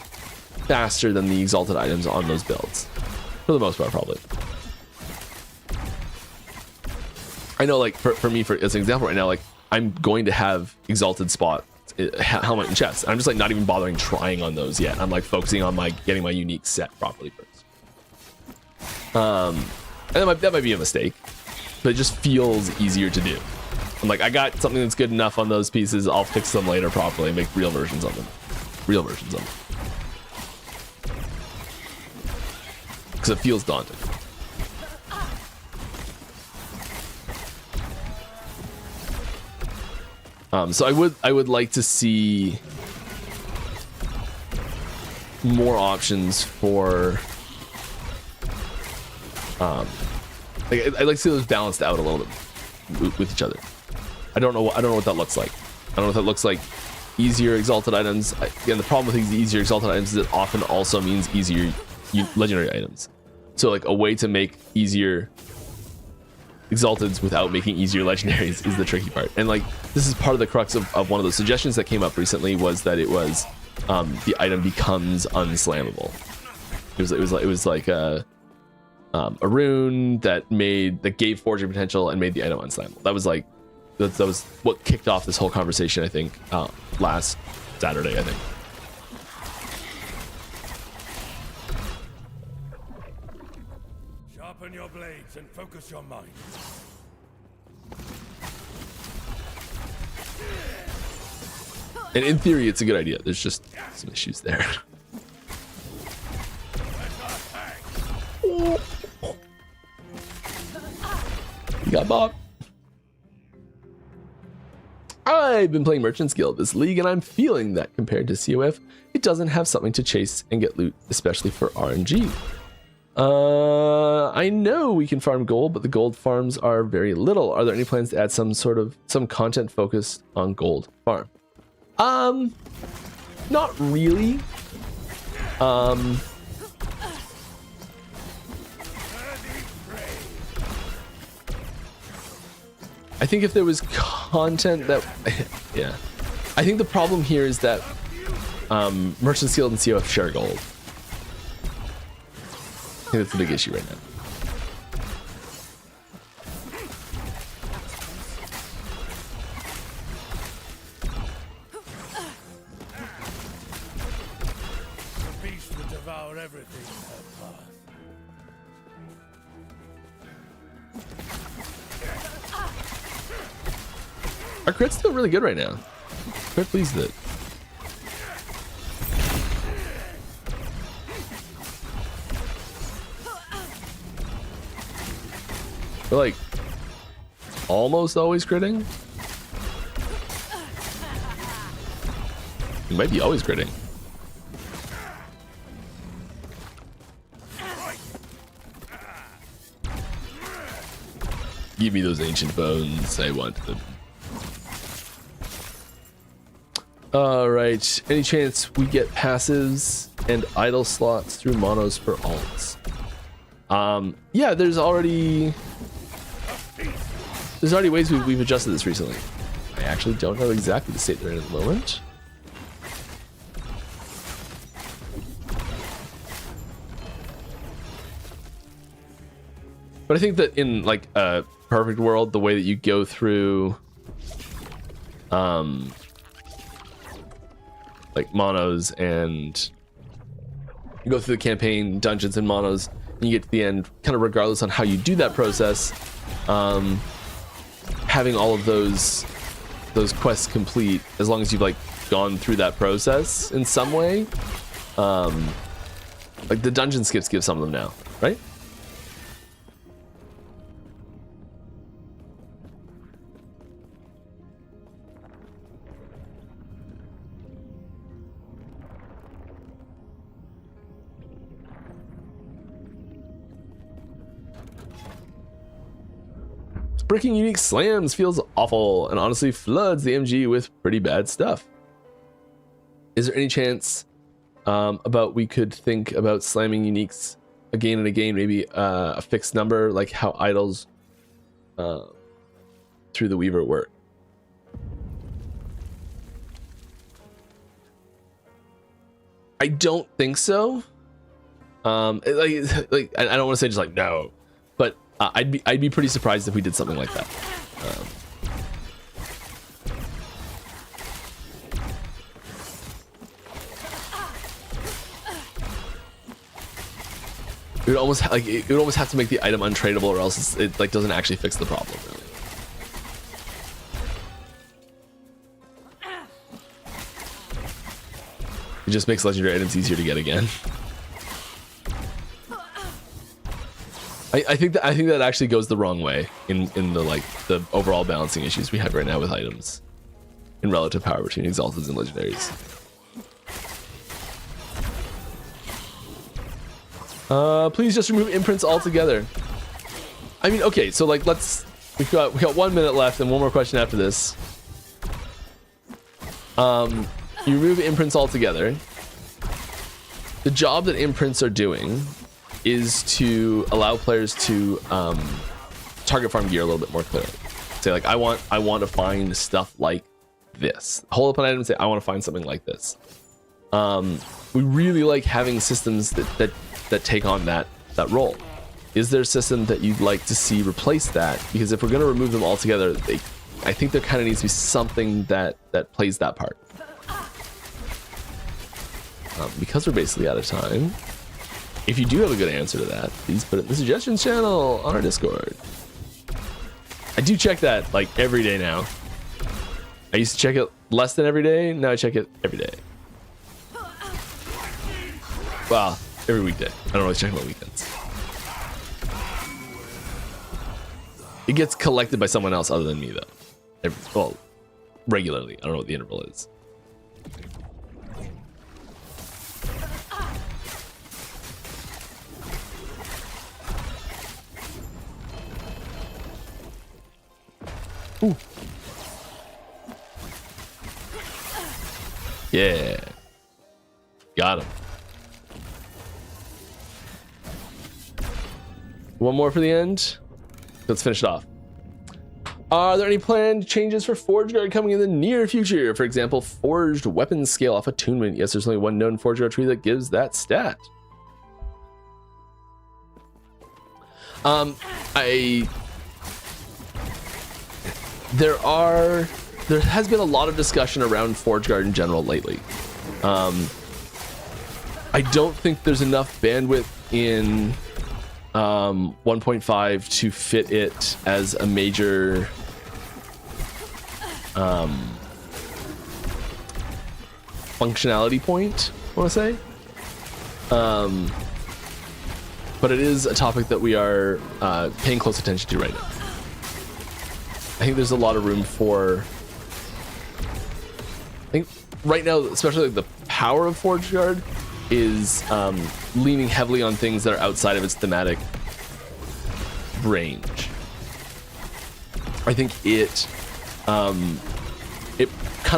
faster than the exalted items on those builds, for the most part, probably. I know, like for me, as an example right now, like I'm going to have exalted spot helmet and chest. I'm just like not even bothering trying on those yet. I'm like focusing on getting my unique set properly first. And that might be a mistake, but it just feels easier to do. I'm like, I got something that's good enough on those pieces. I'll fix them later properly and make real versions of them. Because it feels daunting. So I would like to see more options for I'd like to see those balanced out a little bit with each other. I don't know what that looks like. I don't know if that looks like easier exalted items. Again, the problem with these easier exalted items is it often also means easier legendary items. So like a way to make easier exalteds without making easier legendaries is the tricky part. And like this is part of the crux of one of those suggestions that came up recently, was that it was the item becomes unslammable. It was like a rune that gave forging potential and made the item unslammable. That was what kicked off this whole conversation, I think, last Saturday, I think. Sharpen your blades and focus your mind. And in theory, it's a good idea. There's just some issues there. You got Bob. I've been playing Merchant's Guild this league, and I'm feeling that compared to COF, it doesn't have something to chase and get loot, especially for RNG. I know we can farm gold, but the gold farms are very little. Are there any plans to add some content focused on gold farm? Not really. I think if there was content that, yeah. I think the problem here is that Merchant's Guild and COF share gold. I think that's the big issue right now. The beast will devour everything in her path. Our crit's still really good right now. Quite pleased with it. We're like almost always critting. We might be always critting. Give me those ancient bones. I want them. All right. Any chance we get passives and idle slots through monos for alts? Yeah, there's already ways we've adjusted this recently. I actually don't know exactly the state they're in at the moment. But I think that in like a perfect world, the way that you go through like monos and you go through the campaign dungeons and monos and you get to the end, kind of regardless on how you do that process, having all of those quests complete, as long as you've like gone through that process in some way, like the dungeon skips give some of them now, right? Breaking unique slams feels awful and honestly floods the MG with pretty bad stuff. Is there any chance about we could think about slamming uniques again and again, maybe a fixed number, like how idols through the Weaver work? I don't think so. Like I don't want to say just like no, but I'd be pretty surprised if we did something like that. It would almost have to make the item untradeable, or else it like doesn't actually fix the problem. Really. It just makes legendary items easier to get again. I think that actually goes the wrong way in the like the overall balancing issues we have right now with items in relative power between exalteds and legendaries. Please just remove imprints altogether. I mean, okay, so like we got 1 minute left and one more question after this. You remove imprints altogether. The job that imprints are doing is to allow players to target farm gear a little bit more clearly. Say like I want to find stuff like this. Hold up an item and say I want to find something like this. We really like having systems that take on that role. Is there a system that you'd like to see replace that? Because if we're going to remove them altogether, I think there kind of needs to be something that plays that part. Because we're basically out of time. If you do have a good answer to that, please put it in the suggestions channel on our Discord. I do check that like every day now. I used to check it less than every day. Now I check it every day. Well, every weekday. I don't really check it on weekends. It gets collected by someone else other than me though. Regularly. I don't know what the interval is. Yeah. Got him. One more for the end. Let's finish it off. Are there any planned changes for Forge Guard coming in the near future? For example, forged weapons scale off attunement. Yes, there's only one known Forge Guard tree that gives that stat. There has been a lot of discussion around Forge Guard in general lately. I don't think there's enough bandwidth in 1.5 to fit it as a major functionality point, I want to say. But it is a topic that we are paying close attention to right now. I think there's a lot of room for, I think right now, especially like the power of Forge Guard is leaning heavily on things that are outside of its thematic range. I think it kind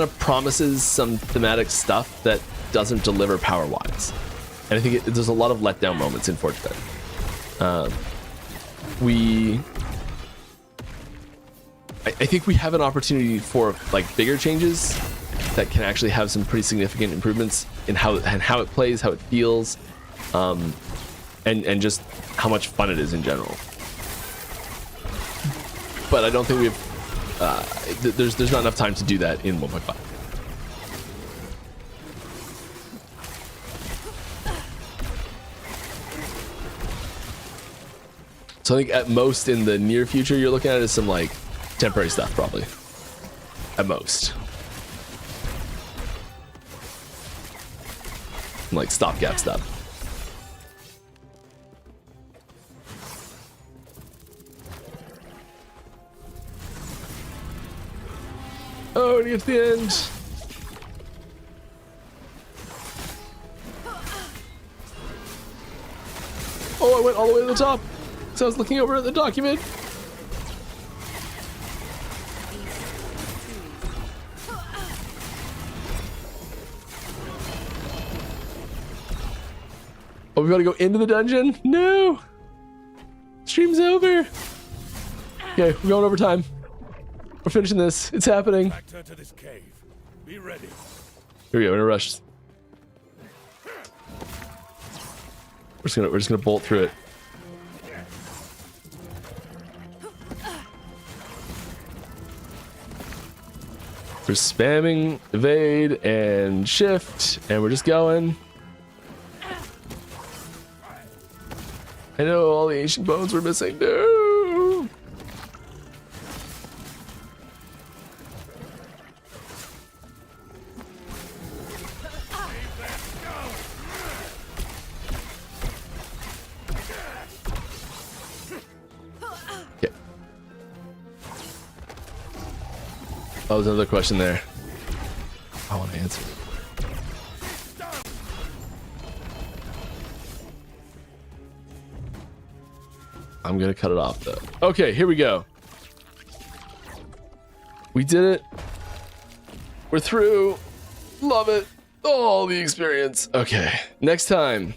of promises some thematic stuff that doesn't deliver power wise, and I think there's a lot of letdown moments in Forge Guard. I think we have an opportunity for like bigger changes that can actually have some pretty significant improvements in how it plays, how it feels, and just how much fun it is in general. But I don't think we've there's not enough time to do that in 1.5. So I think at most in the near future you're looking at is some like temporary stuff, probably. At most. Like stopgap stuff. Oh, and it's the end. Oh, I went all the way to the top. So I was looking over at the document. Oh, we gotta go into the dungeon? No! Stream's over. Okay, we're going over time. We're finishing this. It's happening. Back to this cave. Be ready. Here we go, we're in a rush. We're just gonna bolt through it. We're spamming evade and shift, and we're just going. I know all the ancient bones we're missing. No. Okay. Oh, there's another question there. I want to answer it. I'm gonna cut it off though. Okay, here we go. We did it. We're through. Love it. All the experience. Okay, next time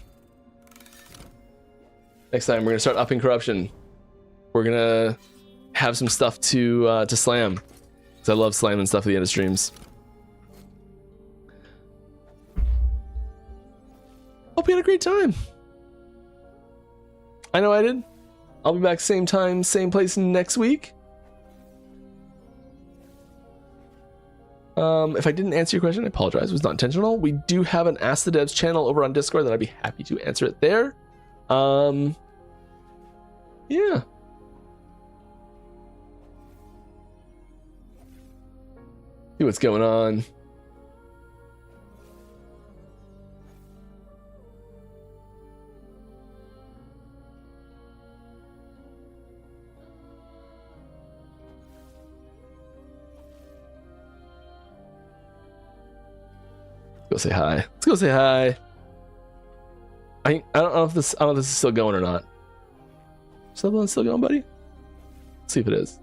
we're gonna start upping corruption. We're gonna have some stuff to slam, because I love slamming stuff at the end of streams. Hope you had a great time. I know I did. I'll be back same time, same place next week. If I didn't answer your question, I apologize. It was not intentional. We do have an Ask the Devs channel over on Discord that I'd be happy to answer it there. Yeah. See what's going on. Go say hi. Let's go say hi. I don't know if this is still going or not. Is that one still going, buddy? Let's see if it is.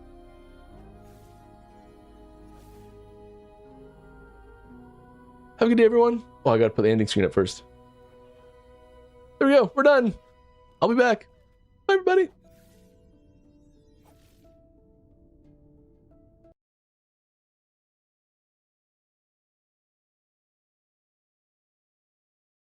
Have a good day, everyone. Oh, I gotta put the ending screen up first. There we go. We're done. I'll be back. Bye, everybody.